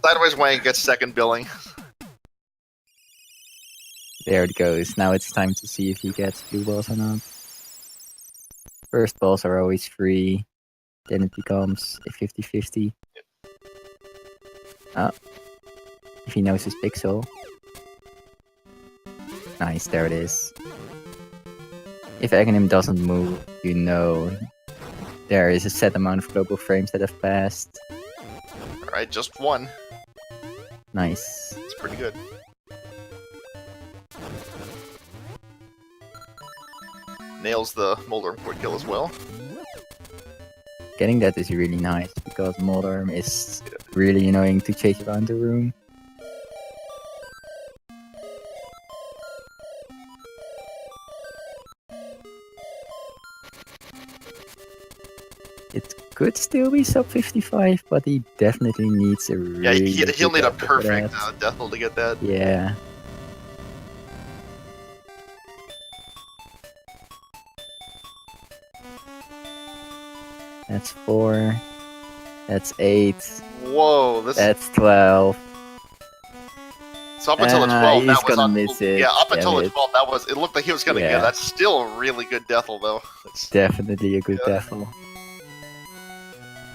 Sideways Wang gets second billing. There it goes. Now it's time to see if he gets blue balls or not. First balls are always free. Then it becomes a 50-50. Oh. If he knows his pixel. Nice, there it is. If Aghanim doesn't move, you know there is a set amount of global frames that have passed. Alright, just 1. Nice. It's pretty good. Nails the Moldorm quick kill as well. Getting that is really nice, because Moldorm is really annoying to chase around the room. It could still be sub 55, but he definitely needs a really he'll need a perfect death roll to get that. Yeah. That's 4. That's 8. Whoa, That's 12. So up until the 12, He's that was gonna on. miss it. Yeah, up Damn until the it. 12, that was. It looked like he was gonna Yeah. get. That's still a really good Deathel, though. That's, Definitely a good Yeah. devil.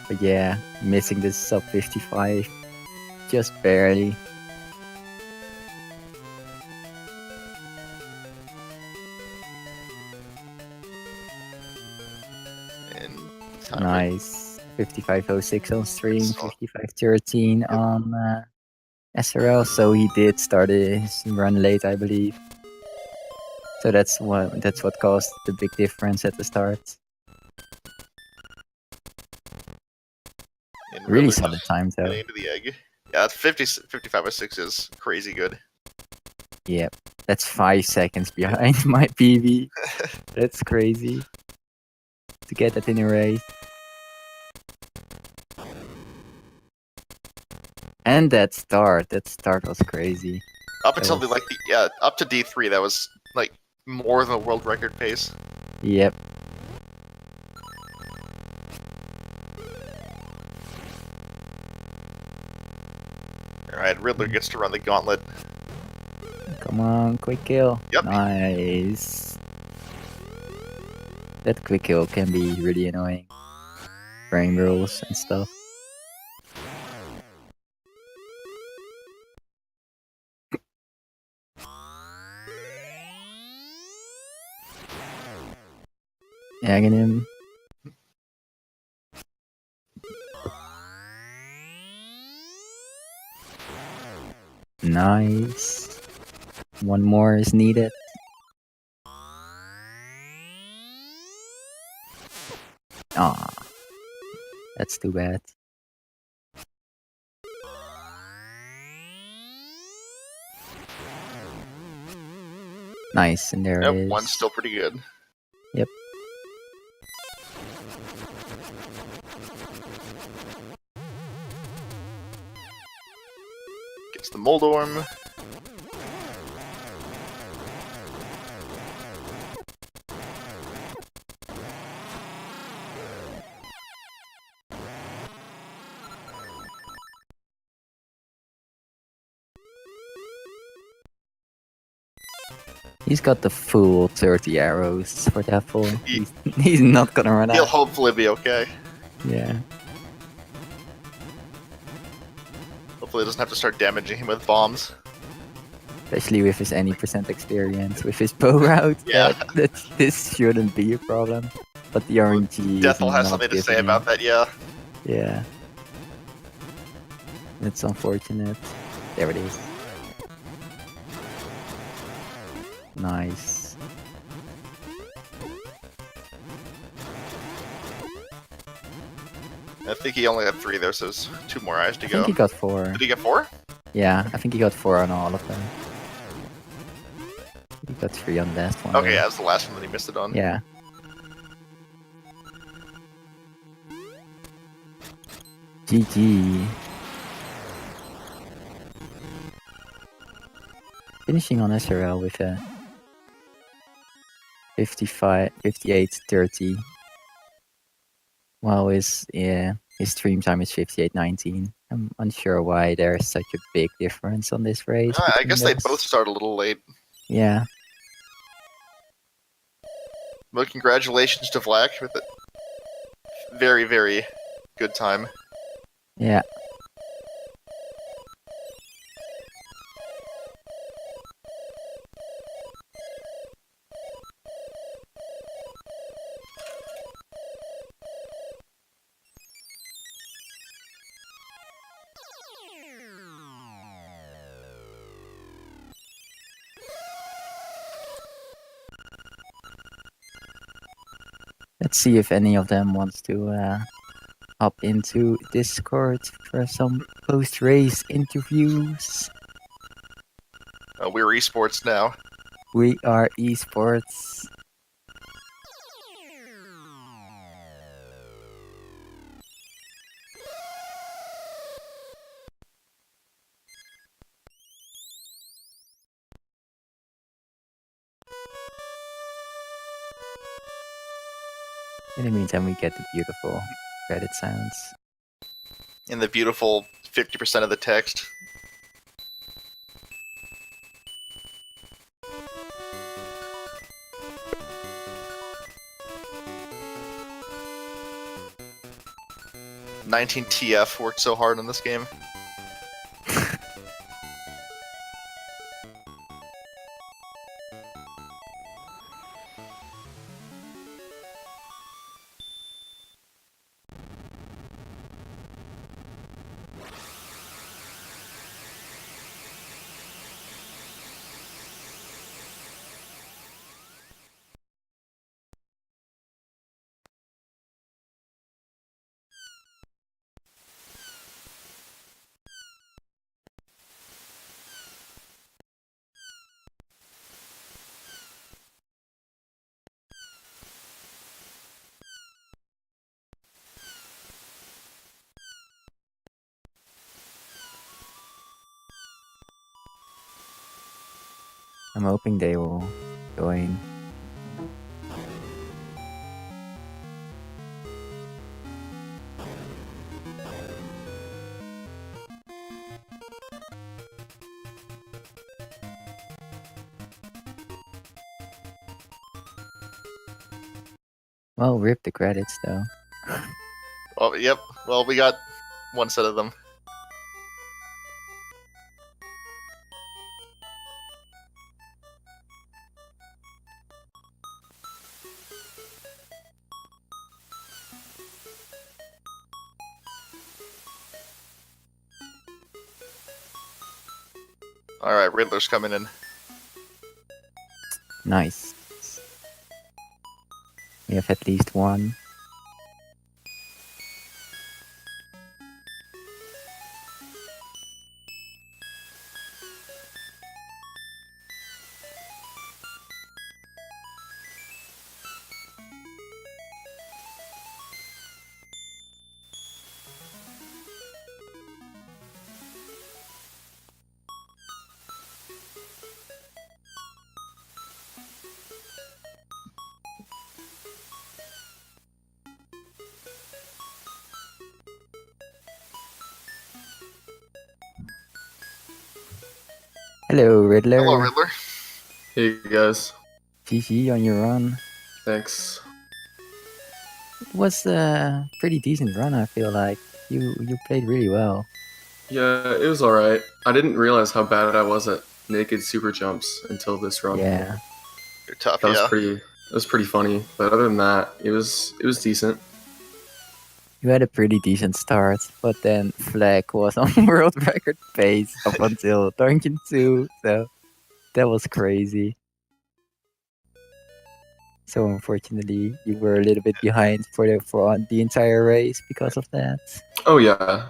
But yeah, missing this sub 55. Just barely. and timer. Nice. 55.06 on stream, So- 55.13 Yep. on SRL. So he did start his run late, I believe. So that's what caused the big difference at the start. and Really Riddler solid just time though. getting into the egg. Yeah, that's 55/6 is crazy good. Yep. That's 5 seconds behind my PB. That's crazy. To get that in a race. And that start was crazy. Up until was- up to D3, that was like more than a world record pace. Yep. All right, Riddler gets to run the gauntlet. Come on, quick kill. Yep. Nice. That quick kill can be really annoying. Frame rules and stuff. Egging him. Nice. One more is needed. Ah, that's too bad. Nice, and there Yep, is. one's still pretty good. Yep. Gets the Moldorm. He's got the full 30 arrows for that full. He's not gonna run He'll out. hopefully be okay. Yeah. Hopefully, it doesn't have to start damaging him with bombs. Especially with his any percent experience with his bow route. Yeah. This shouldn't be a problem. But the RNG. Deathel is has not something to say giving about him. that. Yeah. Yeah. It's unfortunate. There it is. Nice. I think he only had 3 there, so there's 2 more eyes to I go. think he got 4. Did he get 4? Yeah, I think he got 4 on all of them. He got 3 on the last one. Okay, though. yeah, that's the last one that he missed it on. Yeah. GG. Finishing on SRL with a 58.30. While his stream time is 58.19. I'm unsure why there's such a big difference on this race. I between guess they those. both start a little late. Yeah. But congratulations to Vlack with a very, very good time. Yeah. Let's see if any of them wants to hop into Discord for some post-race interviews. We're esports now. We are esports. In the meantime, we get the beautiful Reddit sounds. In the beautiful 50% of the text. 19 TF worked so hard in this game. I'm hoping they will join. Well, rip the credits though. Oh, yep. Well, we got one set of them. Alright, Riddler's coming in. Nice. We have at least one. Hello, Riddler. Hello, Riddler. Hey guys, GG on your run. thanks. It was a pretty decent run, I feel like. You played really well. Yeah, it was alright. I didn't realize how bad I was at naked super jumps until this run. Yeah. You're tough, That was yeah. pretty funny. But other than that, it was decent. You had a pretty decent start, but then Flag was on world record pace up until Dungeon 2, so that was crazy. So unfortunately, you were a little bit behind for the entire race because of that. Oh yeah,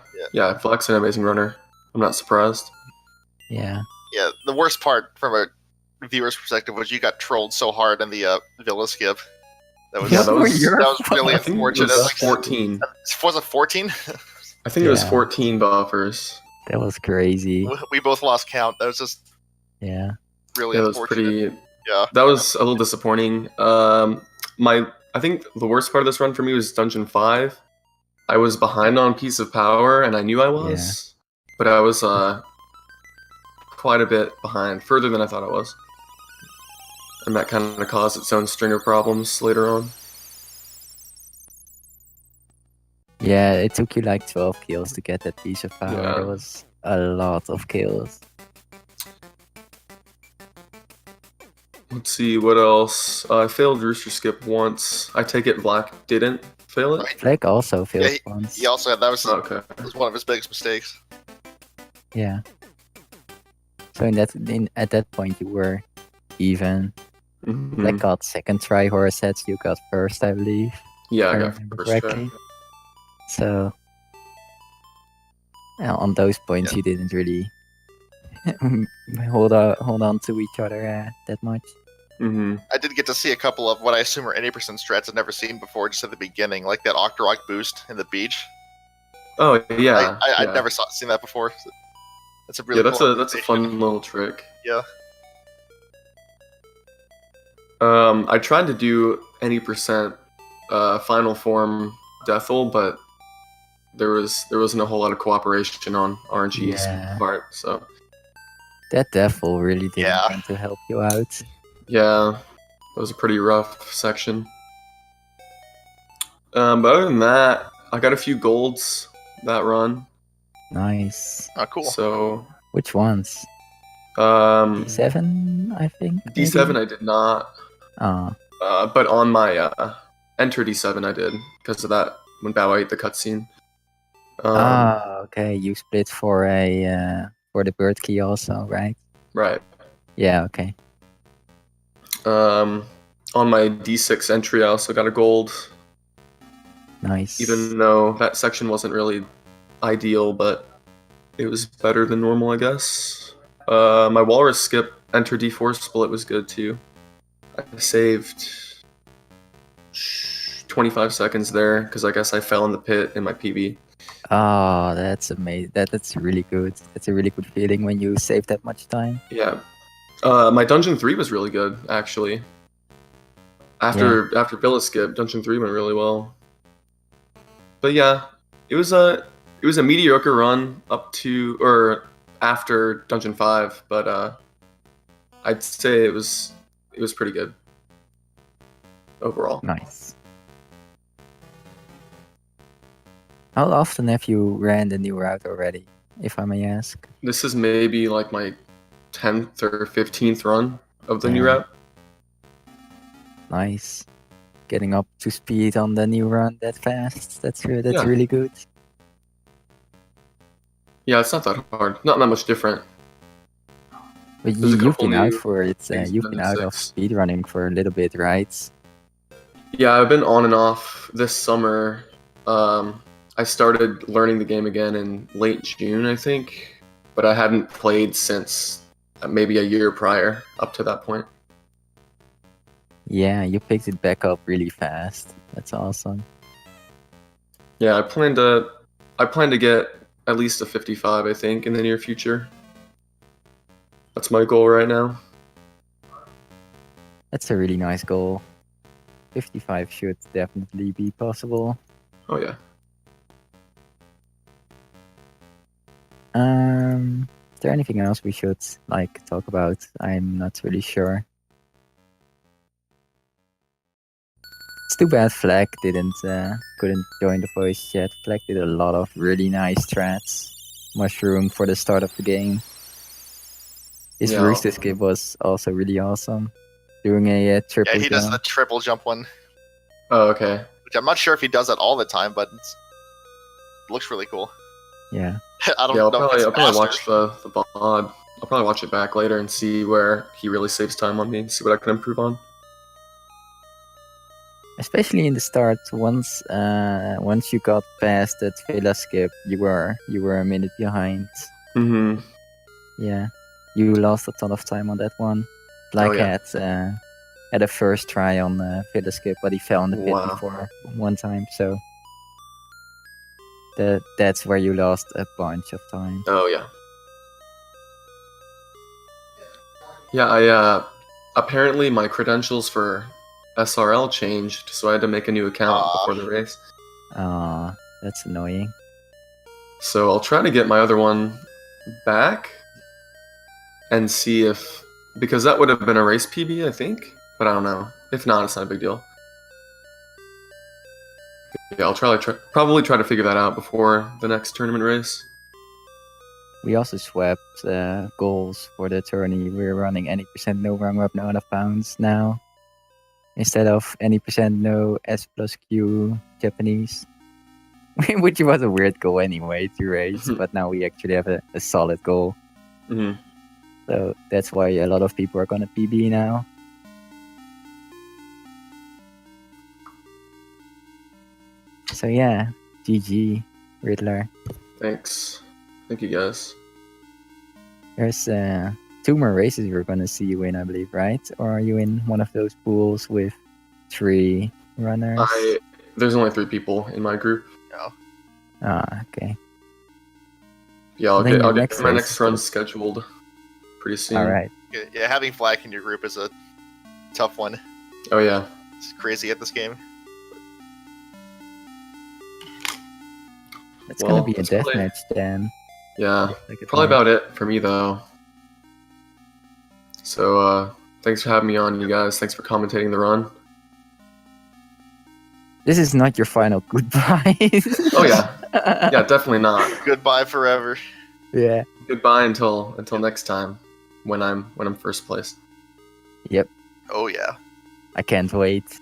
Flex an amazing runner. I'm not surprised. Yeah. Yeah, the worst part from a viewer's perspective was you got trolled so hard in the Villa skip. That was, Yeah, that was really I think it unfortunate. was Like, 14. was it 14? I think it was Yeah. 14 buffers. That was crazy. We both lost count. That was just Yeah. really Yeah, that was unfortunate. pretty. Yeah. That was a little disappointing. I think the worst part of this run for me was Dungeon 5. I was behind on Piece of Power, and I knew I was, but I was quite a bit behind, further than I thought I was, and that kind of caused its own string of problems later on. Yeah, it took you like 12 kills to get that piece of power. Yeah. There was a lot of kills. Let's see what else. I failed Rooster Skip once. I take it Vlack didn't fail it. Right. Flag also failed Yeah, once. He also had that was Okay. one of his biggest mistakes. Yeah. So at that point you were even. Mhm. Flag got second try horror sets, you got first, I believe. Yeah, I I got remember first try. correctly. So on those points you didn't really hold on to each other that much. Mm-hmm. I did get to see a couple of what I assume are 80% strats I've never seen before, just at the beginning, like that Octorok boost in the beach. Oh yeah. I'd never seen that before. That's a really That's cool a animation. fun little trick. Yeah. I tried to do any percent final form Deathel, but there wasn't a whole lot of cooperation on RNG's part, so That devil really didn't Yeah. want to help you out. yeah, it was a pretty rough section. But other than that, I got a few golds. that run. Nice. Oh, cool. So Which ones? um, D7, I think. D7 maybe? I did not, Oh, but on my enter D7 I did because of that when Bow ate the cutscene. okay. You split for a for the bird key also, right? Right. Yeah. Okay. On my D6 entry, I also got a gold, Nice. even though that section wasn't really ideal, but it was better than normal, I guess. My walrus skip enter D4 split was good too. I saved 25 seconds there because I guess I fell in the pit in my PB. Oh, that's amazing. That's really good. That's a really good feeling when you save that much time. Yeah. My dungeon 3 was really good actually. After Villa skip, dungeon 3 went really well. But yeah, it was a mediocre run up to or after dungeon 5, but I'd say it was pretty good overall. Nice. How often have you ran the new route already, if I may ask? This is maybe like my 10th or 15th run of the new Yeah. route. Nice. Getting up to speed on the new run that fast. That's Yeah. really good. Yeah, it's not that hard. Not that much different. But There's a you've couple been out new for it. things in You've been Dungeon out of 6. speedrunning for a little bit, right? Yeah, I've been on and off this summer. I started learning the game again in late June, I think, but I hadn't played since maybe a year prior up to that point. Yeah, you picked it back up really fast. That's awesome. Yeah, I plan to get at least a 55, I think, in the near future. That's my goal right now. That's a really nice goal. 55 should definitely be possible. Oh yeah. Is there anything else we should talk about? I'm not really sure. It's too bad Flag couldn't join the voice chat. Flag did a lot of really nice strats. Mushroom for the start of the game. His Yeah. rooster skip was also really awesome. Doing a triple Yeah, he does jump. the triple jump one, Oh, okay. which I'm not sure if he does that all the time, but it looks really cool. Yeah. I don't Yeah, I'll know if it's probably mastered. watch the VOD. I'll probably watch it back later and see where he really saves time on me and see what I can improve on. Especially in the start, once you got past that Villa skip, you were a minute behind. Mm-hmm. Yeah, you lost a ton of time on that one. Black had a first try on Villa skip, but he fell in the pit Wow. before one time, so that's where you lost a bunch of time. Oh yeah. Yeah, I apparently my credentials for SRL changed, so I had to make a new account before the race. Ah, that's annoying. So I'll try to get my other one back and see if, because that would have been a race PB, I think, but I don't know. If not, it's not a big deal. Yeah, I'll probably try to figure that out before the next tournament race. We also swapped goals for the tourney. We're running any percent no wrong up, no out of bounds now. Instead of any percent no S plus Q Japanese. Which was a weird goal anyway to race, but now we actually have a solid goal. Mm-hmm. So that's why a lot of people are gonna PB now. So yeah, GG, Riddler. Thanks. Thank you guys. There's 2 more races we're gonna see you in, I believe, right? Or are you in one of those pools with 3 runners? There's only 3 people in my group. No. Ah, okay. Yeah, I'll Then get your next my race next is run good. scheduled pretty soon. Alright. Yeah, having Flag in your group is a tough one. Oh yeah. It's crazy at this game. It's gonna be a that's probably- deathmatch then. Yeah. Like a Probably plan. about it for me though. So thanks for having me on, you guys. Thanks for commentating the run. This is not your final goodbye. Oh yeah. Yeah, definitely not. Goodbye forever. Yeah. Goodbye until next time, when I'm first place. Yep. Oh yeah. I can't wait.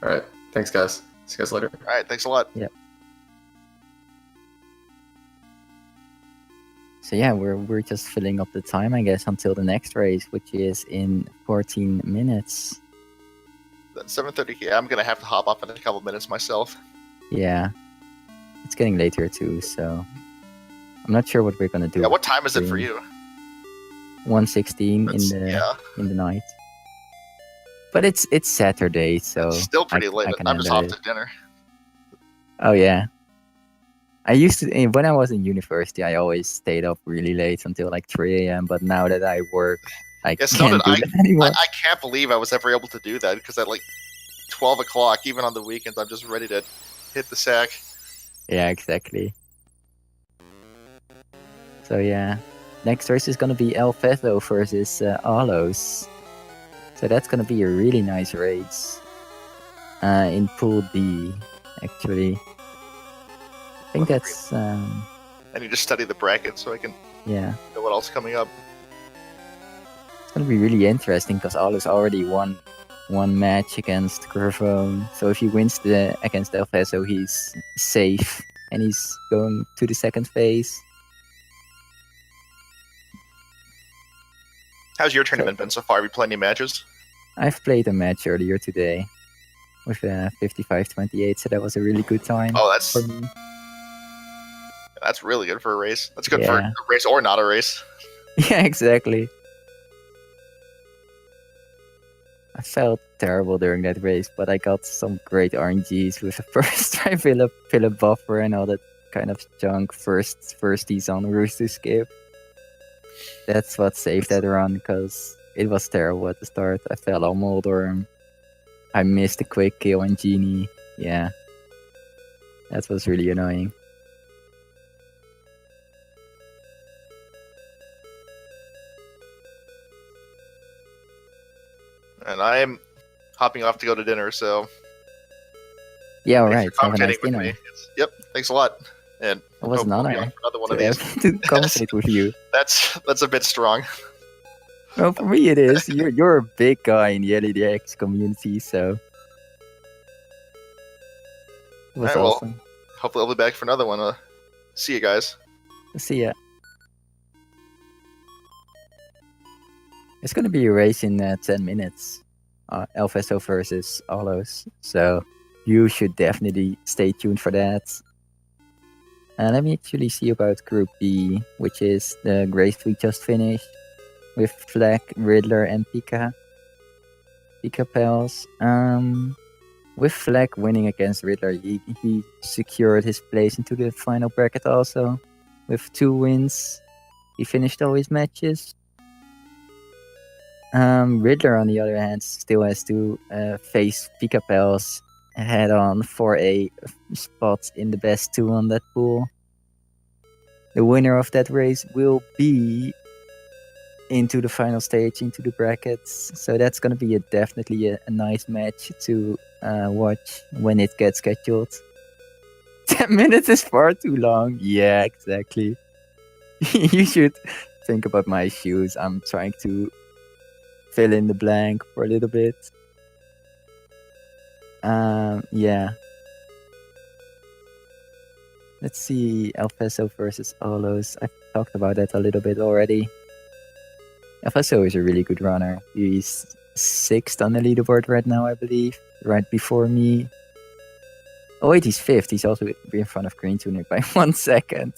All right, thanks guys. See you guys later. All right. Thanks a lot. Yep. So yeah, we're just filling up the time, I guess, until the next race, which is in 14 minutes. That's 7:30. Yeah, I'm gonna have to hop off in a couple minutes myself. Yeah. It's getting later too, so I'm not sure what we're gonna do. Yeah. What time is it for you? 1:16 That's- in the night. But it's Saturday, so It's still pretty I late. can I'm just handle off it. to dinner. Oh yeah. I used to when I was in university, I always stayed up really late until like 3 a.m. But now that I work, I Yeah, so can't did do that anymore. I can't believe I was ever able to do that because at like 12 o'clock, even on the weekends, I'm just ready to hit the sack. Yeah, exactly. So yeah, next race is gonna be El Fezo versus Alos. So that's gonna be a really nice race. In Pool D, actually. I think that's I need to study the bracket so I can yeah. know what else is coming up. It's gonna be really interesting because Alos already won one match against Gravone. So if he wins against El Fezo, he's safe and he's going to the second phase. How's your tournament been so far? Have you played any matches? I've played a match earlier today with 55-28, so that was a really good time Oh, for me. that's really good for a race. That's good Yeah. for a race or not a race. Yeah, exactly. I felt terrible during that race, but I got some great RNGs with the first try Phillip buffer and all that kind of junk. Firsties on Rooster Skip. That's what saved that run because it was terrible at the start. I fell on Moldorm. I missed a quick kill on Genie. Yeah, that was really annoying. And I am hopping off to go to dinner, so Yeah, all thanks right. for Have a nice commentating with dinner. me. Yep, thanks a lot. And It was an hope we'll be honor on for another one of to, these. to commentate with you. That's a bit strong. Well, for me it is. You're a big guy in the LEDX community, so it was Alright, well, awesome. hopefully I'll be back for another one. See you guys. See ya. It's gonna be a race in 10 minutes. El Fezo versus Alos. So you should definitely stay tuned for that. And let me actually see about Group B, which is the race we just finished with Fleck, Riddler, and Pika Pels. With Fleck winning against Riddler, he secured his place into the final bracket also. With 2 wins, he finished all his matches. Riddler, on the other hand, still has to face Pika Pels head on for a spot in the best 2 on that pool. The winner of that race will be into the final stage, into the brackets. So that's going to be definitely a nice match to watch when it gets scheduled. 10 minutes is far too long. Yeah, exactly. You should think about my shoes. I'm trying to fill in the blank for a little bit. Yeah. Let's see, El Fezo versus Alos. I talked about that a little bit already. El Fezo is a really good runner. He's 6th on the leaderboard right now, I believe. Right before me. Oh wait, he's 5th. He's also in front of Green Tunic by 1 second.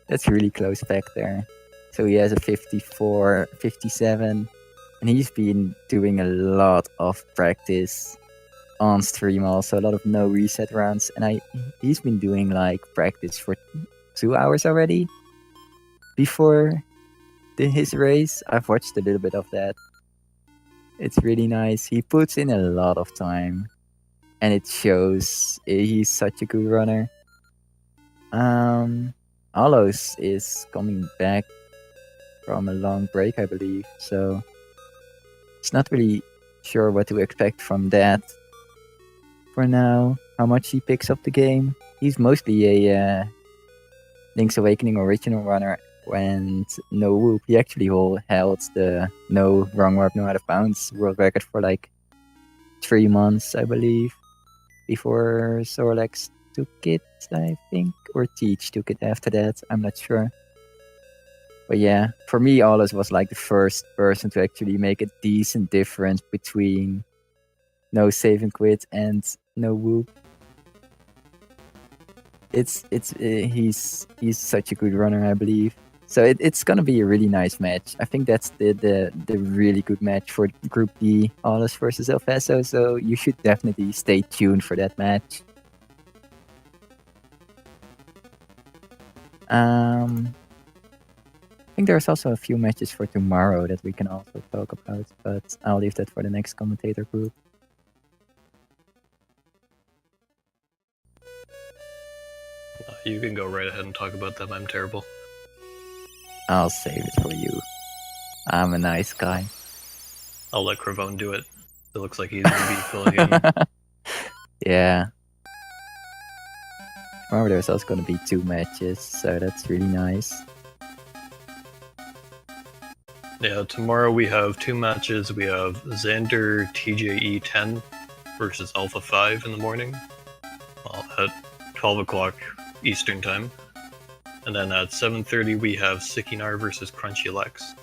That's really close back there. So he has a 54, 57. And he's been doing a lot of practice on stream also, a lot of no reset rounds. And he's been doing like practice for 2 hours already before his race. I've watched a little bit of that. It's really nice. He puts in a lot of time and it shows. He's such a good runner. Alos is coming back from a long break, I believe, so it's not really sure what to expect from that for now, how much he picks up the game. he's mostly a Link's Awakening original runner. And no whoop, he actually held the no wrong warp, no out of bounds world record for like 3 months, I believe, before Sorlex took it, I think, or Teach took it after that. I'm not sure. But yeah, for me, Alles was like the first person to actually make a decent difference between no save and quit and no whoop. He's such a good runner, I believe. So it's gonna be a really nice match. I think that's the really good match for Group D, Alles versus El Paso. So you should definitely stay tuned for that match. I think there's also a few matches for tomorrow that we can also talk about, but I'll leave that for the next commentator group. You can go right ahead and talk about them. I'm terrible. I'll save it for you. I'm a nice guy. I'll let Cravone do it. It looks like he's gonna be filling in. Yeah. Remember, there's also gonna be 2 matches, so that's really nice. Yeah, tomorrow we have 2 matches. We have Xander TJE 10 versus Alpha 5 in the morning at 12 o'clock Eastern Time. And then at 7:30 we have Sikinar versus Crunchy Lex.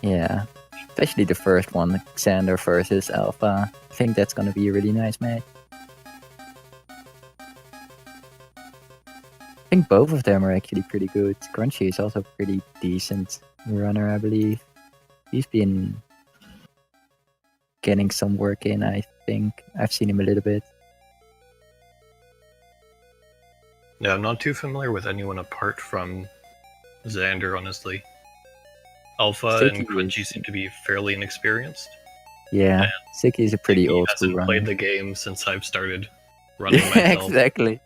Yeah. Especially the first one, Xander versus Alpha. I think that's gonna be a really nice match. I think both of them are actually pretty good. Crunchy is also a pretty decent runner, I believe. He's been getting some work in, I think. I've seen him a little bit. Yeah, I'm not too familiar with anyone apart from Xander, honestly. Alpha and Crunchy seem to be fairly inexperienced. Yeah, Siki is a pretty old school runner. He hasn't played the game since I've started running myself. Exactly.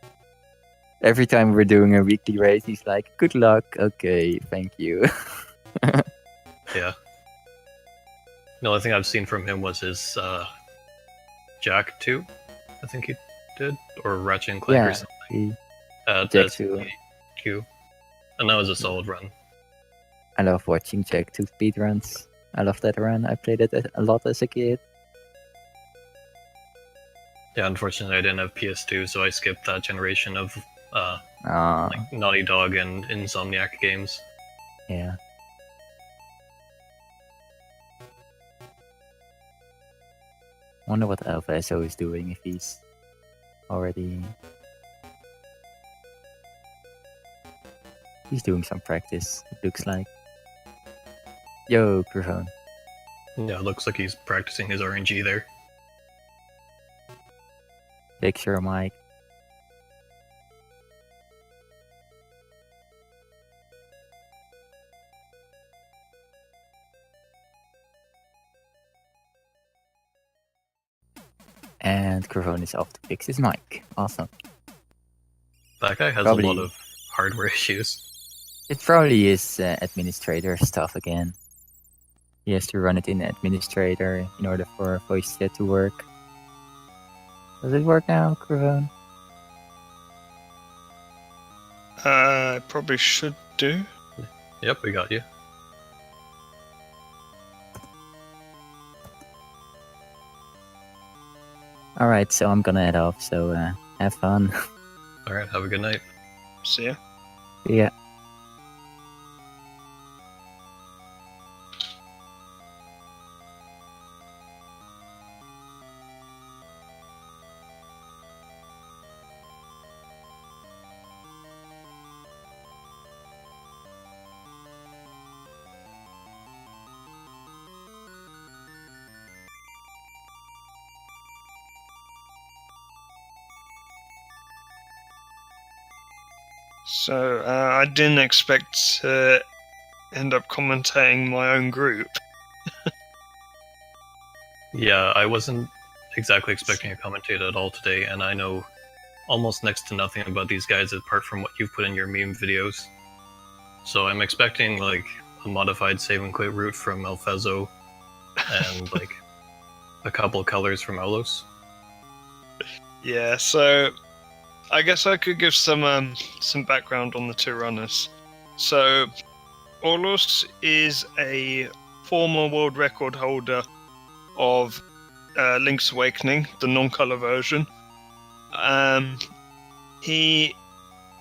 Every time we're doing a weekly race, he's like, good luck, okay, thank you. Yeah. The only thing I've seen from him was his Jack 2, I think he did, or Ratchet and Clank or something. Jack 2. Q. And that was a solid run. I love watching Jack 2 speedruns. I love that run. I played it a lot as a kid. Yeah, unfortunately I didn't have PS2, so I skipped that generation of like Naughty Dog and Insomniac games. Yeah. Wonder what Alpha SO is doing, if he's already... He's doing some practice, it looks like. Yo, Cravone. Yeah, it looks like he's practicing his RNG there. Fix your mic. And Cravone is off to fix his mic. Awesome. That guy has a lot of hardware issues. It probably is administrator stuff again. He has to run it in administrator in order for voice chat to work. Does it work now, Cravone? Probably should do. Yep, we got you. Alright, so I'm gonna head off, so have fun. Alright, have a good night. See ya. Yeah. So, I didn't expect to end up commentating my own group. Yeah, I wasn't exactly expecting a commentator at all today, and I know almost next to nothing about these guys apart from what you've put in your meme videos. So I'm expecting, like, a modified save and quit route from Alfezo, and, like, a couple colors from Olos. Yeah, so I guess I could give some background on the two runners. So Orlos is a former world record holder of Link's Awakening, the non-color version. He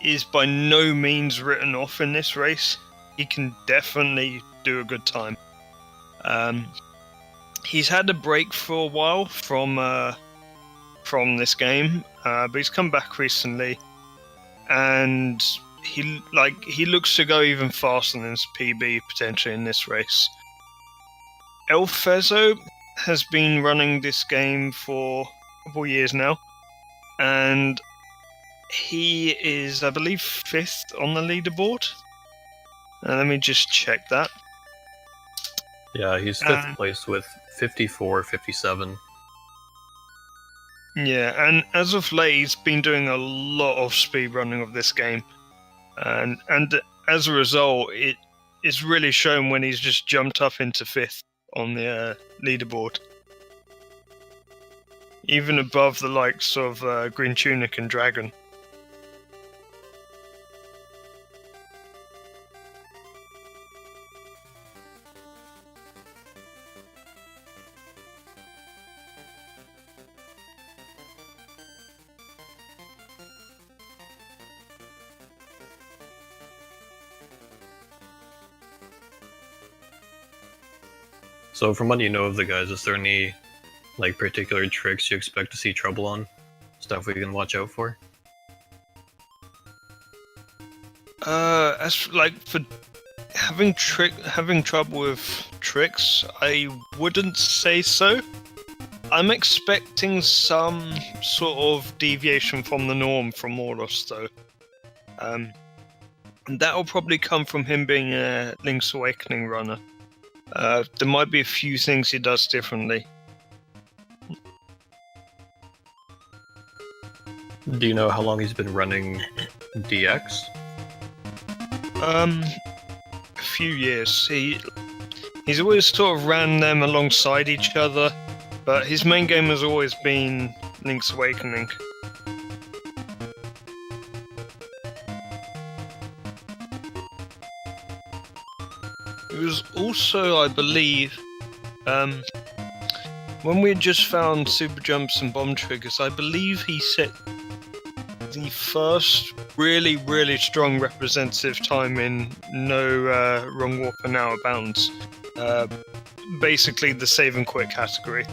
is by no means written off in this race. He can definitely do a good time. He's had a break for a while from this game, but he's come back recently, and he looks to go even faster than his PB potentially in this race. Elfezo has been running this game for a couple of years now, and he is, I believe, 5th on the leaderboard. Let me just check that. Yeah, he's 5th place with 54-57. Yeah, and as of late, he's been doing a lot of speedrunning of this game. And as a result, it is really shown when he's just jumped up into 5th on the leaderboard. Even above the likes of Green Tunic and Dragon. So from what you know of the guys, is there any like particular tricks you expect to see trouble on? Stuff we can watch out for? As like for having trouble with tricks, I wouldn't say so. I'm expecting some sort of deviation from the norm from Orlos, though. And that'll probably come from him being a Link's Awakening runner. There might be a few things he does differently. Do you know how long he's been running DX? A few years. He's always sort of ran them alongside each other, but his main game has always been Link's Awakening. It was also, I believe, when we had just found super jumps and bomb triggers, I believe he set the first really, really strong representative time in no wrong warp and out of bounds. Basically the save and quit category.